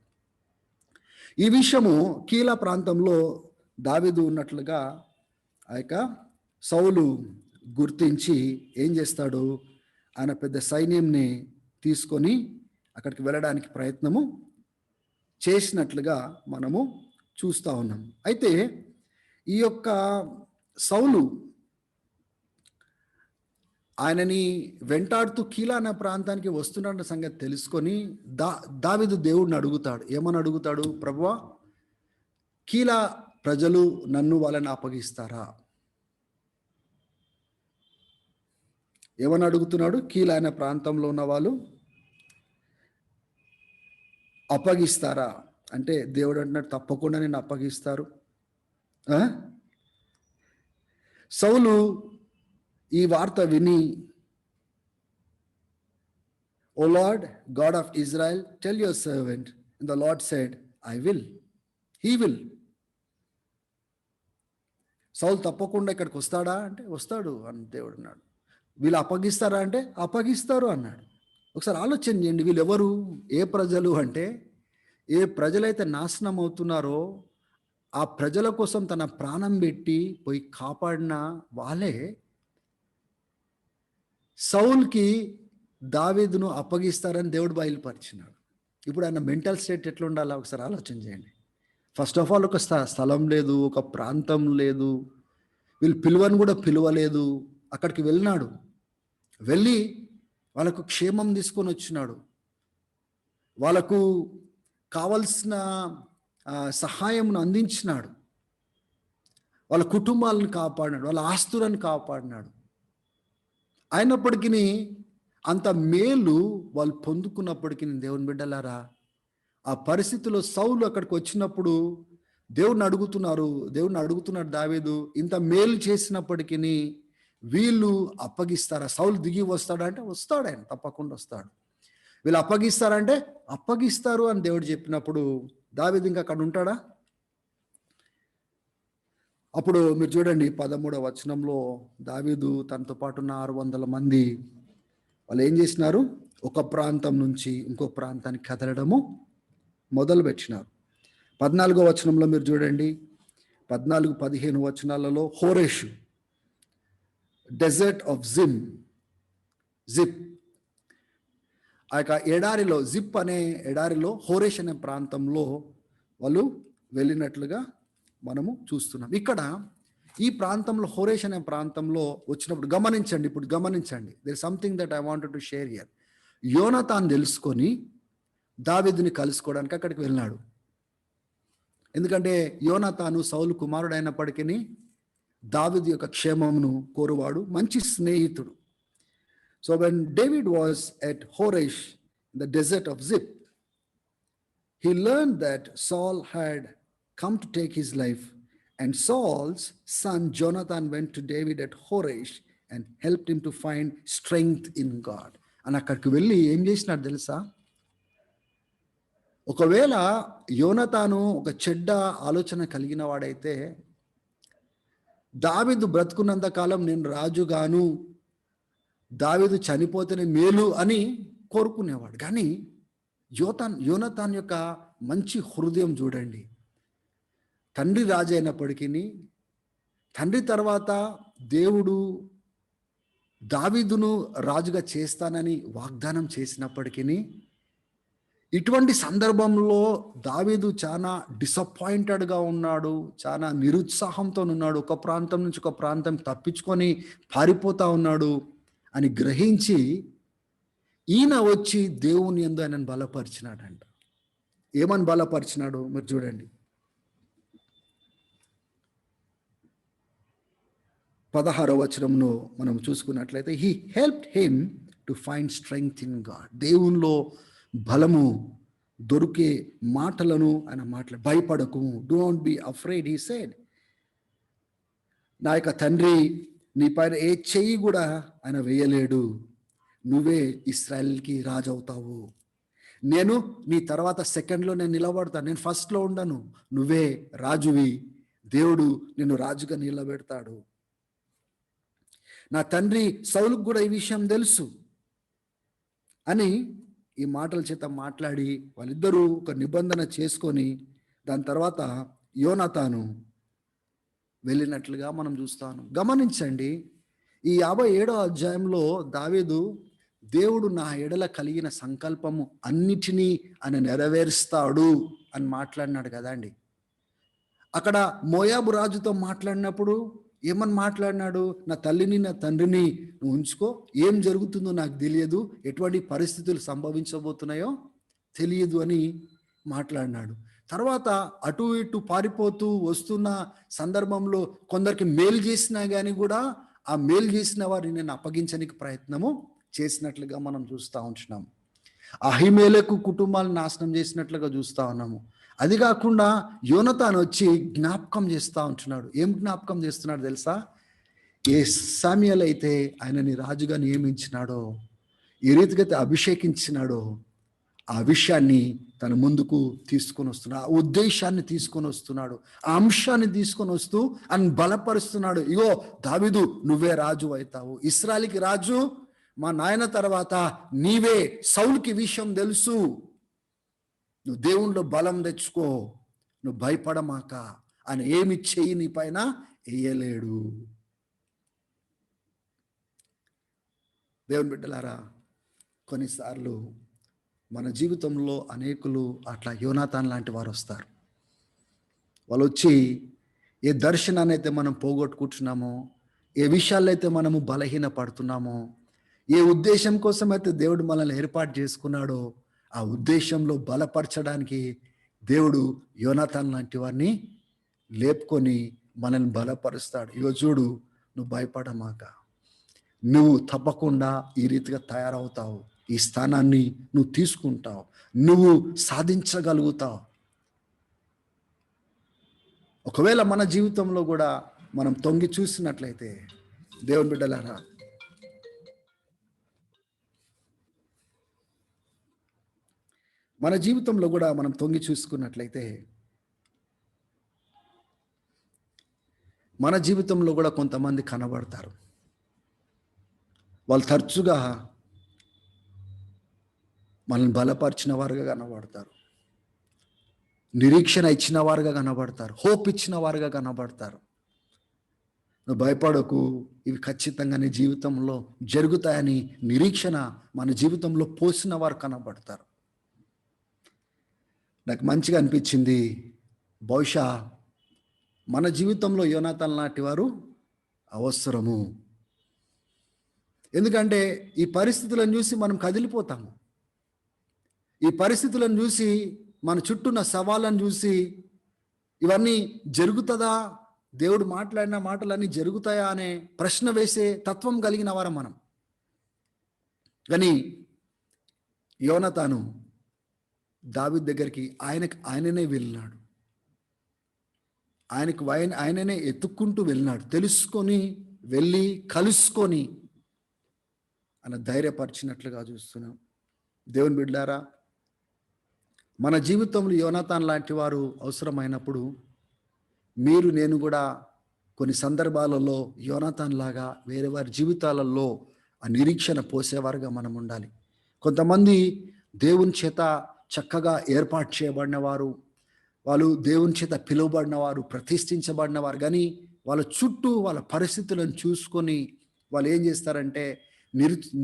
ఈ విషయము కీలా ప్రాంతంలో దావీదు ఉన్నట్లుగా ఆ యొక్క సౌలు గుర్తించి ఏం చేస్తాడు? ఆయన పెద్ద సైన్యంని తీసుకొని అక్కడికి వెళ్ళడానికి ప్రయత్నము చేసినట్లుగా మనము చూస్తూ ఉన్నాం. అయితే ఈ యొక్క సౌలు ఆయనని వెంటాడుతూ కీలా అనే ప్రాంతానికి వస్తున్న సంగతి తెలుసుకొని దావీదు దేవుడిని అడుగుతాడు. ఏమని అడుగుతాడు? ప్రభువా, కీలా ప్రజలు నన్ను వాళ్ళని అప్పగిస్తారా? ఏమని అడుగుతున్నాడు? కీలా అనే ప్రాంతంలో ఉన్న వాళ్ళు అప్పగిస్తారా అంటే దేవుడు అంటున్నాడు, తప్పకుండా నేను అప్పగిస్తారు. సౌలు ఈ వార్త విని, O Lord God of Israel, tell your servant, and the Lord said, I will, he will. సౌలు తప్పకుండా ఇక్కడికి వస్తాడా అంటే వస్తాడు అని దేవుడు అన్నాడు. వీళ్ళు అప్పగిస్తారా అంటే అప్పగిస్తారు అన్నాడు. ఒకసారి ఆలోచన చేయండి, వీళ్ళు ఎవరు? ఏ ప్రజలు అంటే, ఏ ప్రజలైతే నాశనం అవుతున్నారో ఆ ప్రజల కోసం తన ప్రాణం పెట్టి పోయి కాపాడిన వాళ్ళే సౌల్కి దావీదును అప్పగిస్తారని దేవుడు బయలుపరిచినాడు. ఇప్పుడు ఆయన మెంటల్ స్టేట్ ఎట్లా ఉండాలో ఒకసారి ఆలోచన చేయండి. ఫస్ట్ ఆఫ్ ఆల్ ఒక స్థలం లేదు, ఒక ప్రాంతం లేదు, వీళ్ళు పిలువని కూడా పిలువలేదు. అక్కడికి వెళ్ళినాడు, వెళ్ళి వాళ్ళకు క్షేమం తీసుకొని వచ్చినాడు, వాళ్ళకు కావలసిన సహాయంను అందించినాడు, వాళ్ళ కుటుంబాలను కాపాడినాడు, వాళ్ళ ఆస్తులను కాపాడినాడు. అయినప్పటికీ అంత మేలు వాళ్ళు పొందుకున్నప్పటికీ, దేవుని బిడ్డలారా, ఆ పరిస్థితిలో సౌలు అక్కడికి వచ్చినప్పుడు దేవుడిని అడుగుతున్నాడు దావీదు, ఇంత మేలు చేసినప్పటికీ వీళ్ళు అప్పగిస్తారా? సౌలు దిగి వస్తాడా అంటే వస్తాడు, ఆయన తప్పకుండా వస్తాడు. వీళ్ళు అప్పగిస్తారంటే అప్పగిస్తారు అని దేవుడు చెప్పినప్పుడు దావీదు ఇంకా అక్కడ ఉంటాడా? అప్పుడు మీరు చూడండి 13వ వచనంలో దావీదు తనతో పాటు ఉన్న 600 మంది వాళ్ళు ఏం చేసినారు? ఒక ప్రాంతం నుంచి ఇంకో ప్రాంతానికి కదలడము మొదలు పెట్టినారు. 14వ వచనంలో మీరు చూడండి, 14-15 వచనాలలో హోరేష్, డెజర్ట్ ఆఫ్ జిప్, ఆ యొక్క ఎడారిలో, జిప్ అనే ఎడారిలో హోరేష్ అనే ప్రాంతంలో వాళ్ళు వెళ్ళినట్లుగా మనము చూస్తున్నాం. ఇక్కడ ఈ ప్రాంతంలో, హోరేష్ అనే ప్రాంతంలో వచ్చినప్పుడు గమనించండి, there is something that I wanted to share here. యోనాతాన్ తెలుసుకొని దావీదుని కలుసుకోవడానికి అక్కడికి వెళ్ళినాడు. ఎందుకంటే యోనాతాను సౌలు కుమారుడు అయినప్పటికీ దావీదు యొక్క క్షేమమును కోరువాడు, మంచి స్నేహితుడు. So when David was at Horesh, in the desert of Ziph, he learned that Saul had come to take his life, and Saul's son Jonathan went to David at Horesh and helped him to find strength in God. And అక్కడికి వెళ్ళి ఏం చేసినాడు తెలుసా? ఒకవేళ యోనతాను ఒక చెడ్డ ఆలోచన కలిగిన వాడైతే, దావీదు బ్రతుకున్నంత కాలం నేను రాజుగాను, దావీదు చనిపోతేనే మేలు అని కోరుకునేవాడు. కానీ యోనతాన్ యొక్క మంచి హృదయం చూడండి. తండ్రి రాజు అయినప్పటికీ, తండ్రి తర్వాత దేవుడు దావీదును రాజుగా చేస్తానని వాగ్దానం చేసినప్పటికీ, ఇటువంటి సందర్భంలో దావీదు చాలా డిసప్పాయింటెడ్గా ఉన్నాడు, చాలా నిరుత్సాహంతో ఉన్నాడు, ఒక ప్రాంతం నుంచి ఒక ప్రాంతం తప్పించుకొని పారిపోతా ఉన్నాడు అని గ్రహించి ఈయన వచ్చి దేవుని యందు ఆయనను బలపరిచినాడంట. ఏమని బలపరిచినాడు మీరు చూడండి. 16వ వచనంలో మనం చూసుకున్నట్లయితే, he helped him to find strength in God. దేవునిలో బలము దొరికే మాటలను ఆయన మాట్లాడు. భయపడకు, don't be afraid, he said. నా యొక్క తండ్రి నీ పైన ఏ చెయ్యి కూడా ఆయన వేయలేడు, నువ్వే ఇశ్రాయేల్కి రాజు అవుతావు, నేను నీ తర్వాత సెకండ్లో నేను నిలబడతాను, నేను ఫస్ట్లో ఉండను, నువ్వే రాజువి, దేవుడు నిన్ను రాజుగా నిలబెడతాడు. నా తండ్రి సౌలుకు కూడా ఈ విషయం తెలుసు అని ఈ మాటల చేత మాట్లాడి వాళ్ళిద్దరూ ఒక నిబంధన చేసుకొని దాని తర్వాత యోనాతాను వెళ్ళినట్లుగా మనం చూస్తాను. గమనించండి, ఈ 57వ అధ్యాయంలో దావీదు దేవుడు నా ఎడల కలిగిన సంకల్పము అన్నిటినీ ఆయన నెరవేరుస్తాడు అని మాట్లాడినాడు కదా అండి. అక్కడ మోయాబు రాజుతో మాట్లాడినప్పుడు ఏమని మాట్లాడినాడు? నా తల్లిని నా తండ్రిని నువ్వు ఉంచుకో, ఏం జరుగుతుందో నాకు తెలియదు, ఎటువంటి పరిస్థితులు సంభవించబోతున్నాయో తెలియదు అని మాట్లాడినాడు. తర్వాత అటు ఇటు పారిపోతూ వస్తున్న సందర్భంలో కొందరికి మేలు చేసినా కానీ కూడా ఆ మేలు చేసిన వారిని నేను అప్పగించడానికి ప్రయత్నము చేసినట్లుగా మనం చూస్తూ ఉంటున్నాము. అహిమేలకు కుటుంబాలను నాశనం చేసినట్లుగా చూస్తూ ఉన్నాము. అది కాకుండా యోనతాను వచ్చి జ్ఞాపకం చేస్తూ ఉంటున్నాడు. ఏం జ్ఞాపకం చేస్తున్నాడు తెలుసా? ఏ సామ్యుయేలు అయితే ఆయనని రాజుగా నియమించినాడో, ఏ రీతిగా అభిషేకించినాడో ఆ విషయాన్ని తన ముందుకు తీసుకొని వస్తున్నాడు, ఆ ఉద్దేశాన్ని తీసుకొని వస్తున్నాడు, ఆ అంశాన్ని తీసుకొని వస్తూ అని బలపరుస్తున్నాడు. ఇగో దావీదు, నువ్వే రాజు అవుతావు, ఇశ్రాయేలుకి రాజు మా నాయన తర్వాత నీవే. సౌలుకి విషయం తెలుసు, నువ్వు దేవునిలో బలం తెచ్చుకో, నువ్వు భయపడమాక, ఆయన ఏమి చెయ్యి నీ పైన వేయలేడు. దేవుని బిడ్డలారా, కొన్నిసార్లు మన జీవితంలో అనేకులు అట్లా యోనాతాన్ లాంటి వారు వస్తారు. వాళ్ళు వచ్చి ఏ దర్శనాన్ని అయితే మనం పోగొట్టుకుంటున్నామో, ఏ విషయాల్లో అయితే మనము బలహీన పడుతున్నామో, ఏ ఉద్దేశం కోసం అయితే దేవుడు మనల్ని ఏర్పాటు చేసుకున్నాడో ఆ ఉద్దేశంలో బలపరచడానికి దేవుడు యోనాతాన్ లాంటి వారిని లేపుకొని మనల్ని బలపరుస్తాడు. ఇగో చూడు, నువ్వు భయపడమాక, నువ్వు తప్పకుండా ఈ రీతిగా తయారవుతావు, ఈ స్థానాన్ని నువ్వు తీసుకుంటావు, నువ్వు సాధించగలుగుతావు. ఒకవేళ మన జీవితంలో కూడా మనం తొంగి చూసినట్లయితే దేవుని బిడ్డలారా, మన జీవితంలో కూడా మనం తొంగి చూసుకున్నట్లయితే మన జీవితంలో కూడా కొంతమంది కనబడతారు. వాళ్ళు తరచుగా మనల్ని బలపరిచిన వారుగా కనబడతారు, నిరీక్షణ ఇచ్చిన వారుగా కనబడతారు, హోప్ ఇచ్చిన వారుగా కనబడతారు. నువ్వు భయపడకు, ఇవి ఖచ్చితంగా నీ జీవితంలో జరుగుతాయని నిరీక్షణ మన జీవితంలో పోసిన వారు కనబడతారు. నాకు మంచిగా అనిపించింది, బహుశా మన జీవితంలో యోనాతాన్ లాంటి వారు అవసరము. ఎందుకంటే ఈ పరిస్థితులను చూసి మనం కదిలిపోతాము, ఈ పరిస్థితులను చూసి మన చుట్టూన్న సవాళ్ళను చూసి ఇవన్నీ జరుగుతుందా, దేవుడు మాట్లాడిన మాటలన్నీ జరుగుతాయా అనే ప్రశ్న వేసే తత్వం కలిగిన వారం మనం. కానీ యోనాతాను దావీదు దగ్గరికి ఆయననే వెళ్ళినాడు, ఆయననే ఎత్తుక్కుంటూ వెళ్ళినాడు, తెలుసుకొని వెళ్ళి కలుసుకొని ఆయన ధైర్యపరిచినట్లుగా చూస్తున్నాం. దేవుని బిడ్డలారా, మన జీవితంలో యోనాతాన్ లాంటి వారు అవసరమైనప్పుడు మీరు నేను కూడా కొన్ని సందర్భాలలో యోనాతాన్ లాగా వేరే వారి జీవితాలలో ఆ నిరీక్షణ పోసేవారుగా మనం ఉండాలి. కొంతమంది దేవుని చేత చక్కగా ఏర్పాటు చేయబడిన వారు, వాళ్ళు దేవుని చేత పిలువబడిన వారు, ప్రతిష్ఠించబడిన వారు, కానీ వాళ్ళ చుట్టూ వాళ్ళ పరిస్థితులను చూసుకొని వాళ్ళు ఏం చేస్తారంటే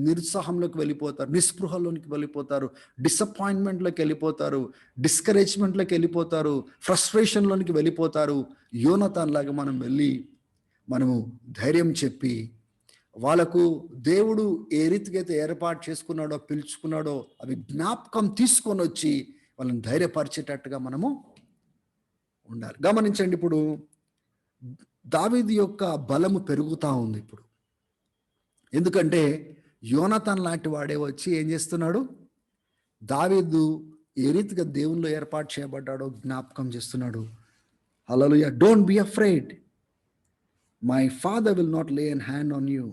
నిరుత్సాహంలోకి వెళ్ళిపోతారు, నిస్పృహలోనికి వెళ్ళిపోతారు, డిసప్పాయింట్మెంట్లోకి వెళ్ళిపోతారు, డిస్కరేజ్మెంట్లోకి వెళ్ళిపోతారు, ఫ్రస్ట్రేషన్లోనికి వెళ్ళిపోతారు. యోనాతాన్ లాగా మనం వెళ్ళి మనము ధైర్యం చెప్పి వాళ్ళకు దేవుడు ఏ రీతిగా అయితే ఏర్పాటు చేసుకున్నాడో, పిలుచుకున్నాడో అవి జ్ఞాపకం తీసుకొని వచ్చి వాళ్ళని ధైర్యపరిచేటట్టుగా మనము ఉండాలి. గమనించండి, ఇప్పుడు దావీదు యొక్క బలము పెరుగుతూ ఉంది ఇప్పుడు. ఎందుకంటే యోనాతాన్ లాంటి వాడే వచ్చి ఏం చేస్తున్నాడు, దావీదు ఏ రీతిగా దేవునిలో ఏర్పాటు చేయబడ్డాడో జ్ఞాపకం చేస్తున్నాడు. హల్లెలూయా. Don't be afraid, my father will not lay an hand on you,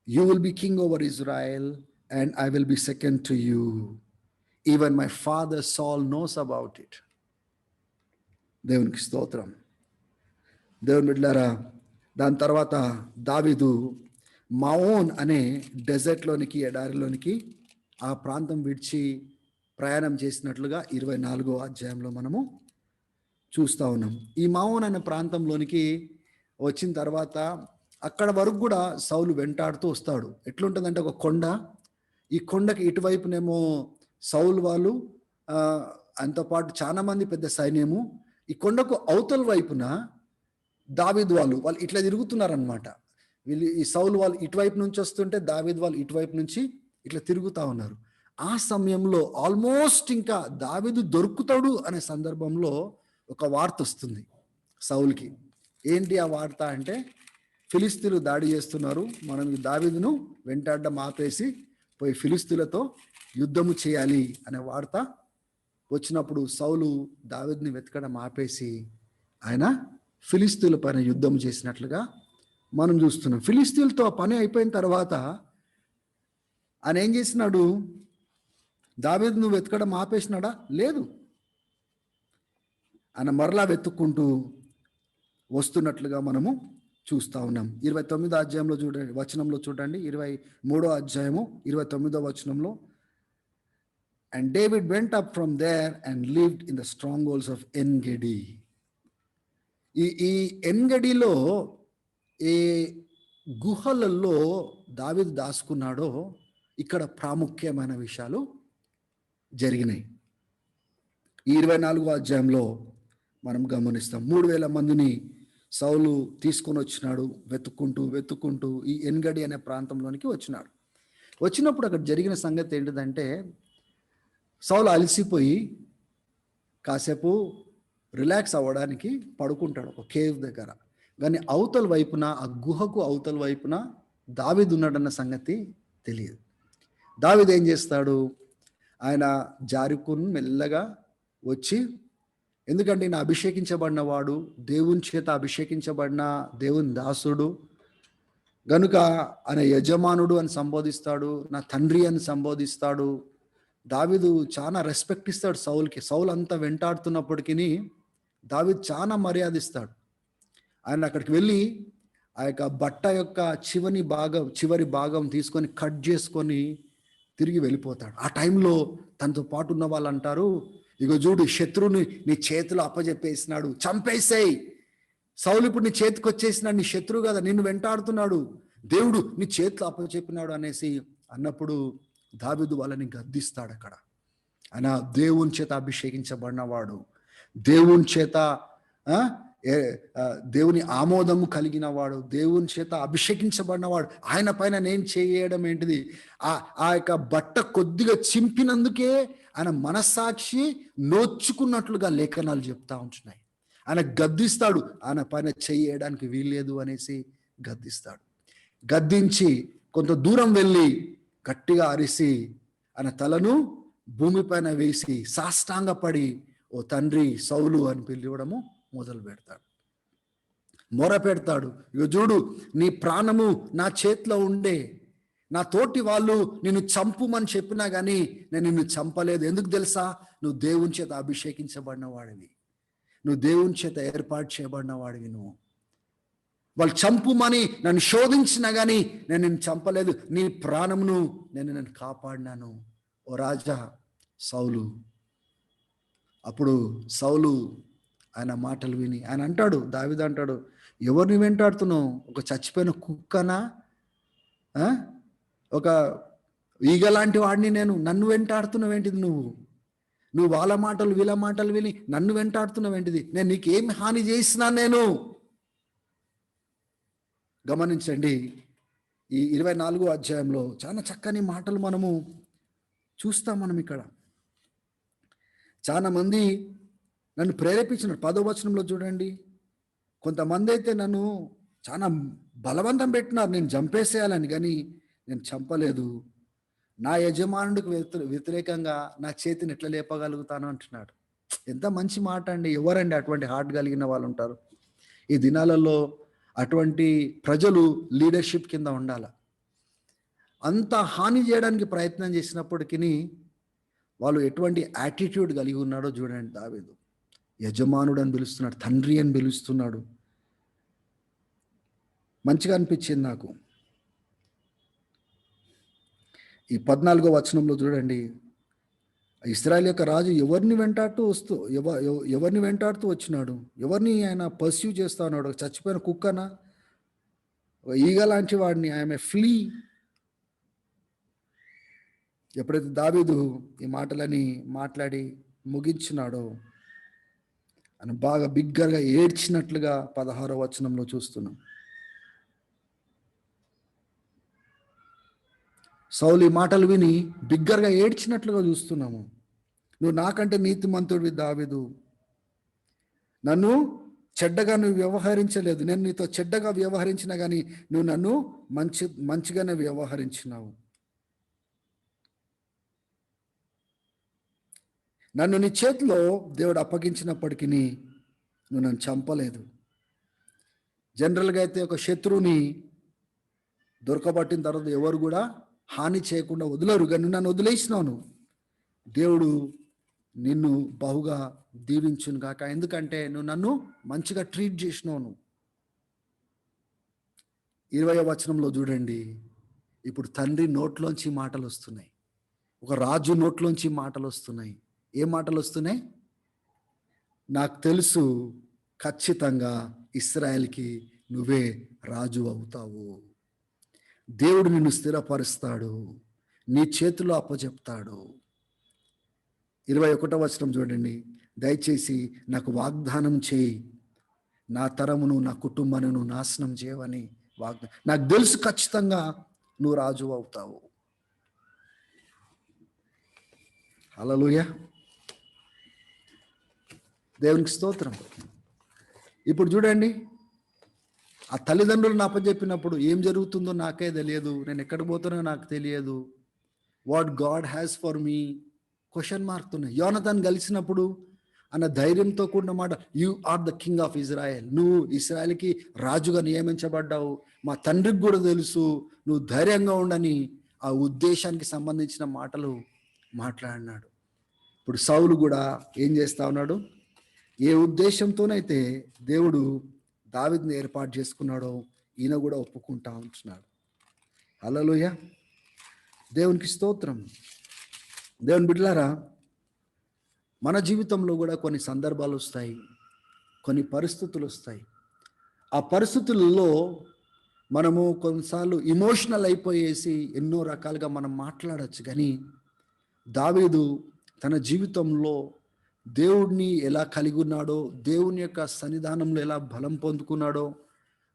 you will be king over Israel and I will be second to you, even my father Saul knows about it. దేవునికి స్తోత్రం. దేవుని బిడ్డలారా, దాని తర్వాత దావీదు మావోన్ అనే డెజర్ట్లోనికి, ఎడారిలోనికి ఆ ప్రాంతం విడిచి ప్రయాణం చేసినట్లుగా 24వ అధ్యాయంలో మనము చూస్తూ ఉన్నాం. ఈ మావోన్ అనే ప్రాంతంలోనికి వచ్చిన తర్వాత అక్కడ వరకు కూడా సౌలు వెంటాడుతూ వస్తాడు. ఎట్లుంటుందంటే ఒక కొండ, ఈ కొండకి ఇటువైపునేమో సౌలు వాళ్ళు, ఆయనతో పాటు చాలా మంది పెద్ద సైన్యము, ఈ కొండకు అవతల వైపున దావీదు వాళ్ళు ఇట్లా తిరుగుతున్నారనమాట. వీళ్ళు ఈ సౌలు వాళ్ళు ఇటువైపు నుంచి వస్తుంటే దావీదు వాళ్ళు ఇటువైపు నుంచి ఇట్లా తిరుగుతూ ఉన్నారు. ఆ సమయంలో ఆల్మోస్ట్ ఇంకా దావీదు దొరుకుతాడు అనే సందర్భంలో ఒక వార్త వస్తుంది సౌలుకి. ఏంటి ఆ వార్త అంటే, ఫిలిస్తీన్లు దాడి చేస్తున్నారు, మనం ఈ దావీదును వెంటాడడం ఆపేసి పోయి ఫిలిస్తీన్లతో యుద్ధము చేయాలి అనే వార్త వచ్చినప్పుడు సౌలు దావీదుని వెతకడం ఆపేసి ఆయన ఫిలిస్తీన్ల పైన యుద్ధం చేసినట్లుగా మనం చూస్తున్నాం. ఫిలిస్తీన్లతో పని అయిపోయిన తర్వాత ఆయన ఏం చేసినాడు? దావీదును వెతకడం ఆపేసినాడా? లేదు. ఆయన మరలా వెతుక్కుంటూ వస్తున్నట్లుగా మనము చూస్తూ ఉన్నాం. 29వ అధ్యాయంలో చూడండి, వచనంలో చూడండి, 23వ అధ్యాయము 29వ వచనంలో, and David went up from there and lived in the strongholds of Engedi. ఈ ఎన్గడిలో ఏ గుహలలో దావీదు దాచుకున్నాడో ఇక్కడ ప్రాముఖ్యమైన విషయాలు జరిగినాయి. ఈ 24వ అధ్యాయంలో మనం గమనిస్తాం. 3000 మందిని సౌలు తీసుకొని వచ్చినాడు, వెతుక్కుంటూ ఈ ఎన్గడి అనే ప్రాంతంలోనికి వచ్చినాడు. వచ్చినప్పుడు అక్కడ జరిగిన సంగతి ఏంటిదంటే, సౌలు అలసిపోయి కాసేపు రిలాక్స్ అవ్వడానికి పడుకుంటాడు ఒక కేవ్ దగ్గర. కానీ అవతల వైపున, ఆ గుహకు అవతల వైపున దావీదు ఉన్నాడన్న సంగతి తెలియదు. దావీదు ఏం చేస్తాడు? ఆయన జారుకుని మెల్లగా వచ్చి, ఎందుకంటే ఈయన అభిషేకించబడిన వాడు, దేవుని చేత అభిషేకించబడిన దేవుని దాసుడు గనుక ఆయన యజమానుడు అని సంబోధిస్తాడు, నా తండ్రి అని సంబోధిస్తాడు. దావీదు చాలా రెస్పెక్ట్ ఇస్తాడు సౌలుకి. సౌలు అంతా వెంటాడుతున్నప్పటికీ దావీదు చాలా మర్యాద ఇస్తాడు. ఆయన అక్కడికి వెళ్ళి ఆ యొక్క బట్ట యొక్క చివరి భాగం తీసుకొని కట్ చేసుకొని తిరిగి వెళ్ళిపోతాడు. ఆ టైంలో తనతో పాటు ఉన్న వాళ్ళు అంటారు, ఇగో చూడు, శత్రువుని నీ చేతిలో అప్పజెప్పేసినాడు, చంపేసేయ్. సౌలు ఇప్పుడు నీ చేతికి వచ్చేసినాడు, నీ శత్రువు కదా, నిన్ను వెంటాడుతున్నాడు, దేవుడు నీ చేతిలో అప్పచెప్పినాడు అనేసి అన్నప్పుడు దావీదు వాళ్ళని గద్దిస్తాడు. అక్కడ ఆయన దేవుని చేత అభిషేకించబడినవాడు, దేవుని చేత దేవుని ఆమోదము కలిగిన వాడు, దేవుని చేత అభిషేకించబడినవాడు, ఆయన పైన నేను చేయడం ఏంటిది? ఆ యొక్క బట్ట కొద్దిగా చింపినందుకే ఆయన మనస్సాక్షి నోచుకున్నట్లుగా లేఖనాలు చెప్తా ఉంటున్నాయి. ఆయన గద్దిస్తాడు, ఆయన పైన చేయడానికి వీల్లేదు అనేసి గద్దిస్తాడు. గద్దించి కొంత దూరం వెళ్ళి గట్టిగా అరిసి ఆయన తలను భూమిపైన వేసి సాష్టాంగపడి, ఓ తండ్రి సౌలు అని పిలవడము మొదలు పెడతాడు, మొర పెడతాడు. ఇక చూడు, నీ ప్రాణము నా చేతిలో ఉండే, నా తోటి వాళ్ళు నిన్ను చంపుమని చెప్పినా కానీ నేను నిన్ను చంపలేదు. ఎందుకు తెలుసా? నువ్వు దేవుని చేత అభిషేకించబడిన వాడివి, నువ్వు దేవుని చేత ఏర్పాటు చేయబడిన వాడివి. నువ్వు వాళ్ళు చంపుమని నన్ను శోధించినా కానీ నేను నిన్ను చంపలేదు, నీ ప్రాణమును నేను కాపాడినాను, ఓ రాజా సౌలు. అప్పుడు సౌలు ఆయన మాటలు విని ఆయన అంటాడు, దావీదు అంటాడు, ఎవరిని వెంటాడుతున్నావు? ఒక చచ్చిపోయిన కుక్కనా? ఒక ఈగ లాంటి వాడిని నేను, నన్ను వెంటాడుతున్నావు ఏంటిది? నువ్వు వాళ్ళ మాటలు వీళ్ళ మాటలు విని నన్ను వెంటాడుతున్నావు ఏంటిది? నేను నీకేం హాని చేసినా? నేను గమనించండి, ఈ 24వ అధ్యాయంలో చాలా చక్కని మాటలు మనము చూస్తాం. మనం ఇక్కడ చాలా మంది నన్ను ప్రేరేపించినారు. 10వ వచనంలో చూడండి, కొంతమంది అయితే నన్ను చాలా బలవంతం పెట్టినారు నేను చంపేసేయాలని, కానీ నేను చంపలేదు. నా యజమానుడికి వ్యతిరేకంగా నా చేతిని ఎట్లా లేపగలుగుతాను అంటున్నాడు. ఎంత మంచి మాట అండి! ఎవరండి అటువంటి హార్ట్ కలిగిన వాళ్ళు ఉంటారు ఈ దినాలలో? అటువంటి ప్రజలు లీడర్షిప్ కింద ఉండాలి. అంత హాని చేయడానికి ప్రయత్నం చేసినప్పటికీ వాళ్ళు ఎటువంటి యాటిట్యూడ్ కలిగి ఉన్నాడో చూడండి. దావీదు యజమానుడు అని పిలుస్తున్నాడు, తండ్రి అని పిలుస్తున్నాడు. మంచిగా అనిపించింది నాకు. ఈ 14వ వచనంలో చూడండి, ఇశ్రాయేల్ యొక్క రాజు ఎవరిని వెంటాడుతూ వచ్చినాడు, ఎవరిని ఆయన పర్స్యూ చేస్తా ఉన్నాడు. చచ్చిపోయిన కుక్కనా, ఈగ లాంటి వాడిని, ఆమె ఫ్లీ. ఎప్పుడైతే దావీదు ఈ మాటలని మాట్లాడి ముగించినాడో ఆయన బాగా బిగ్గరగా ఏడ్చినట్లుగా 16వ వచనంలో చూస్తున్నాం. సౌలు ఈ మాటలు విని బిగ్గరగా ఏడ్చినట్లుగా చూస్తున్నాము. నువ్వు నాకంటే నీతిమంతుడివి దావీదు, నన్ను చెడ్డగా నువ్వు వ్యవహరించలేదు. నేను నీతో చెడ్డగా వ్యవహరించినా కానీ నువ్వు నన్ను మంచిగానే వ్యవహరించినావు. నన్ను నీ చేతిలో దేవుడు అప్పగించినప్పటికీ నువ్వు నన్ను చంపలేదు. జనరల్గా అయితే ఒక శత్రువుని దొరకబట్టిన తర్వాత ఎవరు కూడా హాని చేయకుండా వదలరు, కానీ నన్ను వదిలేసినావు. దేవుడు నిన్ను బహుగా దీవించును కాక, ఎందుకంటే నువ్వు నన్ను మంచిగా ట్రీట్ చేసినావు. 20వ వచనంలో చూడండి, ఇప్పుడు తండ్రి నోట్లోంచి మాటలు వస్తున్నాయి, ఒక రాజు నోట్లోంచి మాటలు వస్తున్నాయి. ఏ మాటలు వస్తున్నాయి? నాకు తెలుసు ఖచ్చితంగా ఇశ్రాయేల్కి నువ్వే రాజు అవుతావు. దేవుడు నిన్ను స్థిరపరుస్తాడు, నీ చేతిలో అప్పచెప్తాడు. 21వ వచనం చూడండి, దయచేసి నాకు వాగ్దానం చేయి, నా తరమును నా కుటుంబాన్ని నాశనం చేయవని వాగ్దానం. నాకు తెలుసు ఖచ్చితంగా నువ్వు రాజు అవుతావు. హల్లెలూయా, దేవునికి స్తోత్రం. ఇప్పుడు చూడండి, ఆ తల్లిదండ్రులను అప్పచెప్పినప్పుడు ఏం జరుగుతుందో నాకే తెలియదు, నేను ఎక్కడికి పోతానో నాకు తెలియదు. What God has for me question మార్క్తున్నాయి. యోనతాన్ కలిసినప్పుడు అన్న ధైర్యంతో కూడిన మాట, you are the king of Israel, నువ్వు ఇశ్రాయేల్కి రాజుగా నియమించబడ్డావు, మా తండ్రికి కూడా తెలుసు, నువ్వు ధైర్యంగా ఉండని ఆ ఉద్దేశానికి సంబంధించిన మాటలు మాట్లాడినాడు. ఇప్పుడు సౌలు కూడా ఏం చేస్తా ఉన్నాడు? ఏ ఉద్దేశంతోనైతే దేవుడు దావీదుని ఏర్పాటు చేసుకున్నాడో ఈయన కూడా ఒప్పుకుంటా ఉంటున్నాడు. హల్లెలూయా, దేవునికి స్తోత్రం. దేవుని బిడ్డలారా, మన జీవితంలో కూడా కొన్ని సందర్భాలు వస్తాయి, కొన్ని పరిస్థితులు వస్తాయి. ఆ పరిస్థితులలో మనము కొన్నిసార్లు ఇమోషనల్ అయిపోయేసి ఎన్నో రకాలుగా మనం మాట్లాడచ్చు. కానీ దావీదు తన జీవితంలో దేవుడిని ఎలా కలిగి ఉన్నాడో, దేవుని యొక్క సన్నిధానంలో ఎలా బలం పొందుకున్నాడో,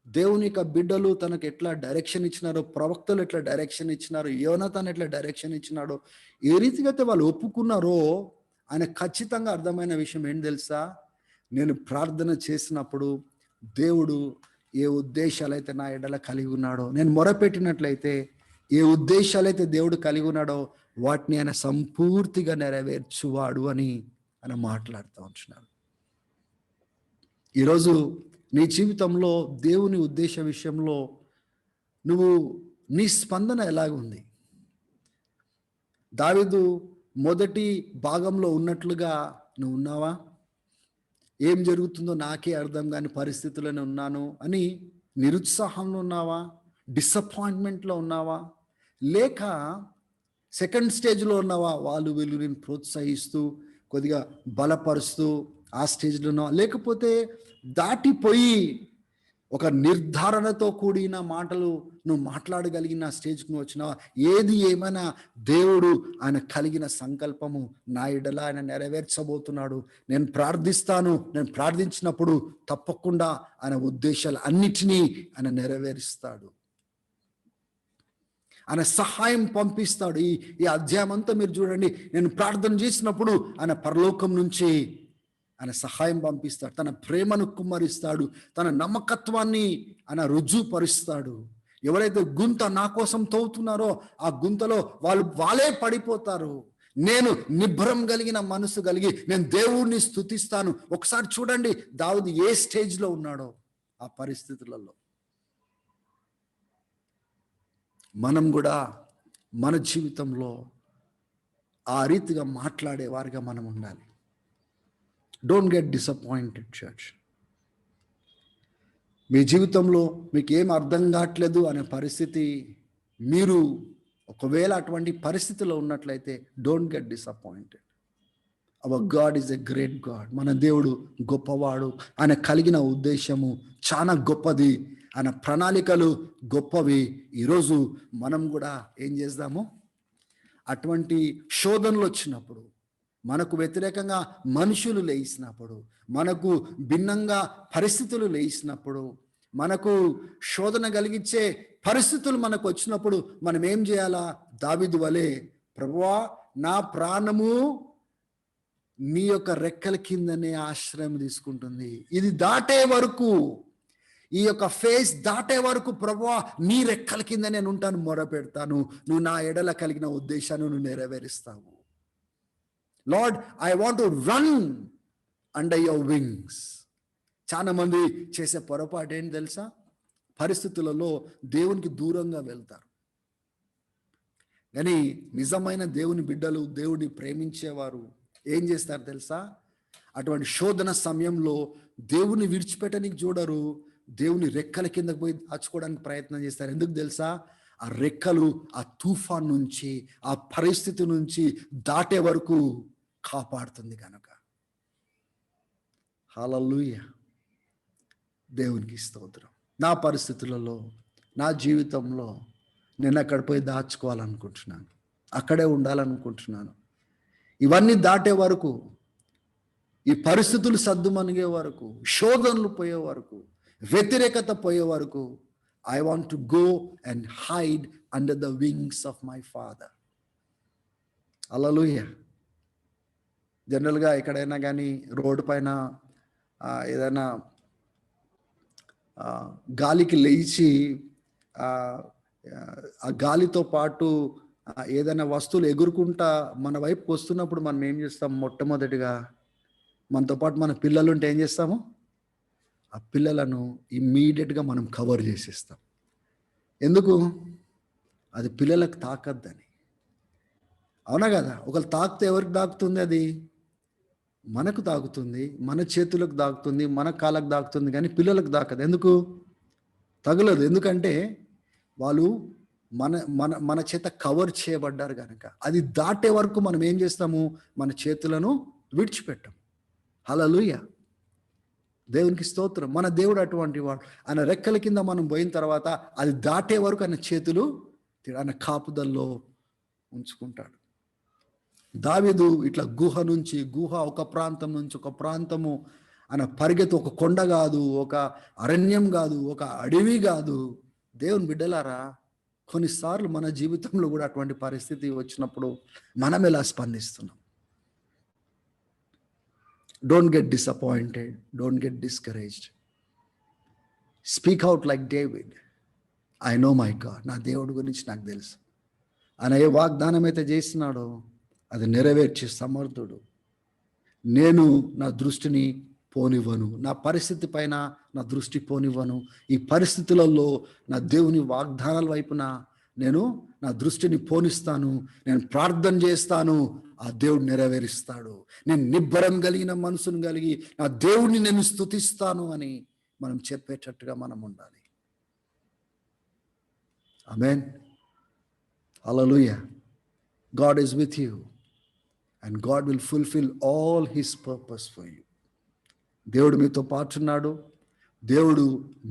దేవుని యొక్క బిడ్డలు తనకు ఎట్లా డైరెక్షన్ ఇచ్చినారో, ప్రవక్తలు ఎట్లా డైరెక్షన్ ఇచ్చినారో, యోనతాన్ ఎట్లా డైరెక్షన్ ఇచ్చినాడో, ఏ రీతిగా అయితే వాళ్ళు ఒప్పుకున్నారో ఆయన ఖచ్చితంగా అర్థమైన విషయం ఏంటి తెలుసా? నేను ప్రార్థన చేసినప్పుడు దేవుడు ఏ ఉద్దేశాలైతే నా ఎడల కలిగి ఉన్నాడో, నేను మొరపెట్టినట్లయితే ఏ ఉద్దేశాలైతే దేవుడు కలిగి ఉన్నాడో వాటిని ఆయన సంపూర్తిగా నెరవేర్చువాడు అని ఆయన మాట్లాడుతూ ఉంటున్నాడు. ఈరోజు నీ జీవితంలో దేవుని ఉద్దేశ విషయంలో నీ స్పందన ఎలాగుంది? దావీదు మొదటి భాగంలో ఉన్నట్లుగా నువ్వు ఉన్నావా? ఏం జరుగుతుందో నాకే అర్థం కాని పరిస్థితుల్లోనే ఉన్నాను అని నిరుత్సాహంలో ఉన్నావా? డిసప్పాయింట్మెంట్లో ఉన్నావా? లేక సెకండ్ స్టేజ్లో ఉన్నావా? వాళ్ళు వీళ్ళు నేను ప్రోత్సహిస్తూ కొద్దిగా బలపరుస్తూ ఆ స్టేజ్లో ఉన్నావా? లేకపోతే దాటిపోయి ఒక నిర్ధారణతో కూడిన మాటలు నువ్వు మాట్లాడగలిగిన స్టేజ్కి నువ్వు వచ్చినావా? ఏది ఏమైనా దేవుడు ఆయన కలిగిన సంకల్పము నా ఎడల ఆయన నెరవేర్చబోతున్నాడు. నేను ప్రార్థిస్తాను, నేను ప్రార్థించినప్పుడు తప్పకుండా ఆయన ఉద్దేశాలు అన్నిటినీ ఆయన నెరవేరుస్తాడు, ఆయన సహాయం పంపిస్తాడు. ఈ అధ్యాయం అంతా మీరు చూడండి, నేను ప్రార్థన చేసినప్పుడు ఆయన పరలోకం నుంచి ఆయన సహాయం పంపిస్తాడు, తన ప్రేమను కుమ్మరిస్తాడు, తన నమ్మకత్వాన్ని ఆయన రుజువుపరుస్తాడు. ఎవరైతే గుంత నా కోసం తవ్వుతున్నారో ఆ గుంతలో వాళ్ళే పడిపోతారు. నేను నిబ్బరం కలిగిన మనసు కలిగి నేను దేవుణ్ణి స్తుతిస్తాను. ఒకసారి చూడండి దావీదు ఏ స్టేజ్లో ఉన్నాడో ఆ పరిస్థితులలో. మనం కూడా మన జీవితంలో ఆ రీతిగా మాట్లాడే వారిగా మనం ఉండాలి. Don't get disappointed church. మీ జీవితంలో మీకు ఏం అర్థం కావట్లేదు అనే పరిస్థితి మీరు ఒకవేళ అటువంటి పరిస్థితిలో ఉన్నట్లయితే don't get disappointed. Hour God is a great God. మన దేవుడు గొప్పవాడు. ఆయన కలిగిన ఉద్దేశము చాలా గొప్పది. ఆయన ప్రణాళికలు గొప్పవి. ఈరోజు మనం కూడా ఏం చేద్దాము, అటువంటి శోధనలు వచ్చినప్పుడు, మనకు వ్యతిరేకంగా మనుషులు లేచినప్పుడు, మనకు భిన్నంగా పరిస్థితులు లేచినప్పుడు, మనకు శోధన కలిగించే పరిస్థితులు మనకు వచ్చినప్పుడు మనం ఏం చేయాలా? దావీదు వలె, ప్రభువా నా ప్రాణము నీ యొక్క రెక్కల కిందనే ఆశ్రయం తీసుకుంటుంది. ఇది దాటే వరకు, ఈ యొక్క ఫేస్ దాటే వరకు ప్రభువా నీ రెక్కల కింద నేను ఉంటాను, మొర పెడతాను. నువ్వు నా ఎడల కలిగిన ఉద్దేశాన్ని నువ్వు నెరవేరుస్తావు. Lord, I want to run under your wings. చాలా మంది చేసే పొరపాటు ఏంటి తెలుసా? పరిస్థితులలో దేవునికి దూరంగా వెళ్తారు. కానీ నిజమైన దేవుని బిడ్డలు, దేవుని ప్రేమించేవారు ఏం చేస్తారు తెలుసా? అటువంటి శోధన సమయంలో దేవుని విడిచిపెట్టడానికి చూడరు, దేవుని రెక్కల కిందకు పోయి దాచుకోవడానికి ప్రయత్నం చేస్తారు. ఎందుకు తెలుసా? ఆ రెక్కలు ఆ తుఫాన్ నుంచి, ఆ పరిస్థితి నుంచి దాటే వరకు కాపాడుతుంది కనుక. హల్లెలూయా, దేవునికి స్తోత్రం. నా పరిస్థితులలో, నా జీవితంలో నేను అక్కడ పోయి దాచుకోవాలనుకుంటున్నాను, అక్కడే ఉండాలనుకుంటున్నాను. ఇవన్నీ దాటే వరకు, ఈ పరిస్థితులు సద్దుమణిగే వరకు, శోధనలు పోయే వరకు, వ్యతిరేకత పోయే వరకు, I want to go and hide under the wings of my father. హల్లెలూయా. జనరల్గా ఎక్కడైనా కానీ రోడ్డు పైన ఏదైనా గాలికి లేచి ఆ గాలితో పాటు ఏదైనా వస్తువులు ఎగురుకుంటా మన వైపుకి వస్తున్నప్పుడు మనం ఏం చేస్తాం? మొట్టమొదటిగా మనతో పాటు మన పిల్లలు ఉంటే ఏం చేస్తాము? ఆ పిల్లలను ఇమ్మీడియట్గా మనం కవర్ చేసేస్తాం. ఎందుకు? అది పిల్లలకు తాకద్దని. అవునా కదా? ఒకళ్ళు తాకితే ఎవరికి తాకుతుంది? అది మనకు తాకుతుంది, మన చేతులకు తాకుతుంది, మన కాళ్ళకు తాకుతుంది, కానీ పిల్లలకు తాకదు. ఎందుకు? తగలదు. ఎందుకంటే వాళ్ళు మన మన మన చేత కవర్ చేయబడ్డారు కనుక. అది దాటే వరకు మనం ఏం చేస్తాము? మన చేతులను విడిచిపెట్టాం. హల్లెలూయా, దేవునికి స్తోత్రం. మన దేవుడు అటువంటి వాడు. ఆయన రెక్కల కింద మనం పోయిన తర్వాత అది దాటే వరకు ఆయన చేతులు ఆయన కాపుదల్లో ఉంచుకుంటాడు. దావీదు ఇట్లా గుహ నుంచి గుహ, ఒక ప్రాంతం నుంచి ఒక ప్రాంతము, ఆయన పరిగెత్తి, ఒక కొండ కాదు, ఒక అరణ్యం కాదు, ఒక అడవి కాదు. దేవుని బిడ్డలారా, కొన్నిసార్లు మన జీవితంలో కూడా అటువంటి పరిస్థితి వచ్చినప్పుడు మనం ఎలా స్పందిస్తున్నాం? Don't get disappointed, don't get discouraged. Speak out like David, I know my God. నా దేవుడి గురించి నాకు తెలుసు. ఆయన ఏ వాగ్దానం అయితే చేస్తున్నాడో అది నెరవేర్చే సమర్థుడు. నేను నా దృష్టిని పోనివ్వను, నా పరిస్థితి పైన నా దృష్టి పోనివ్వను. ఈ పరిస్థితులలో నా దేవుని వాగ్దానాల వైపున నేను నా దృష్టిని పోనిస్తాను. నేను ప్రార్థన చేస్తాను, ఆ దేవుడు నెరవేరుస్తాడు. నేను నిబ్బరం కలిగిన మనసును కలిగి నా దేవుడిని నేను స్తుతిస్తాను అని మనం చెప్పేటట్టుగా మనం ఉండాలి. ఆమేన్. హల్లెలూయా. God is with you and God will fulfill all his purpose for you. దేవుడు మీతో పాటున్నాడు. దేవుడు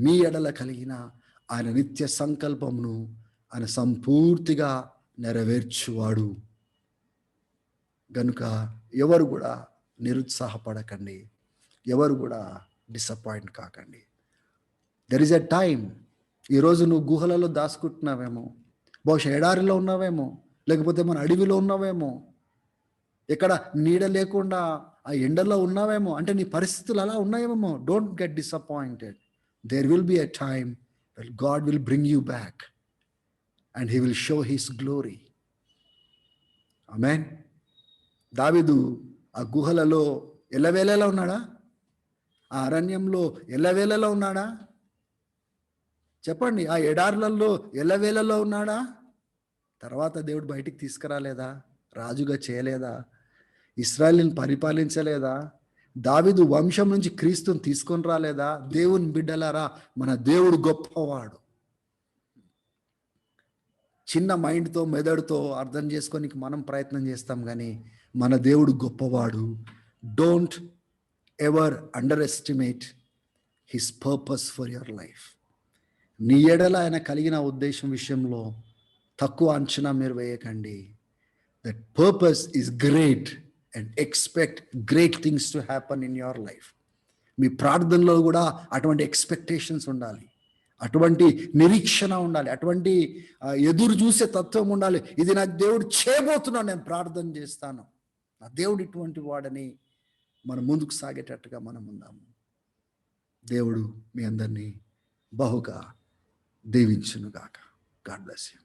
మీ ఎడల కలిగిన ఆయన నిత్య సంకల్పమును ఆయన సంపూర్తిగా నెరవేర్చువాడు. గనుక ఎవరు కూడా నిరుత్సాహపడకండి, ఎవరు కూడా డిసప్పాయింట్ కాకండి. There is a time. ఈరోజు నువ్వు గుహలలో దాచుకుంటున్నావేమో, బహుశా ఎడారిలో ఉన్నావేమో, లేకపోతే మన అడవిలో ఉన్నావేమో, ఎక్కడ నీడ లేకుండా ఆ ఎండలో ఉన్నావేమో. అంటే నీ పరిస్థితులు అలా ఉన్నాయేమో. Don't get disappointed. There will be a time when God will bring you back and he will show his glory. ఆమేన్. దావీదు ఆ గుహలలో ఎల్లవేళలా ఉన్నాడా? ఆ అరణ్యంలో ఎల్లవేళలా ఉన్నాడా? చెప్పండి. ఆ ఎడార్లలో ఎల్లవేళలో ఉన్నాడా? తర్వాత దేవుడు బయటికి తీసుకురాలేదా? రాజుగా చేయలేదా? ఇశ్రాయేలుని పరిపాలించలేదా? దావీదు వంశం నుంచి క్రీస్తుని తీసుకొని రాలేదా? దేవుని బిడ్డలారా, మన దేవుడు గొప్పవాడు. చిన్న మైండ్తో మెదడుతో అర్థం చేసుకోనికి మనం ప్రయత్నం చేస్తాం, కానీ మన దేవుడు గొప్పవాడు. Don't ever under estimate his purpose for your life. నీ ఎడల ఆయన కలిగిన ఉద్దేశం విషయంలో తక్కువ అంచనా మీరు వేయకండి. That purpose is great and expect great things to happen in your life. మీ ప్రార్థనలో కూడా అటువంటి ఎక్స్పెక్టేషన్స్ ఉండాలి, అటువంటి నిరీక్షణ ఉండాలి, అటువంటి ఎదురు చూసే తత్వం ఉండాలి. ఇది నా దేవుడు చేయబోతున్నాడు, నేను ప్రార్థన చేస్తాను, నా దేవుడు ఇటువంటి వాడని మనం ముందుకు సాగేటట్టుగా మనం ఉందాము. దేవుడు మీ అందరినీ బహుగా దీవించునుగాక. God bless you.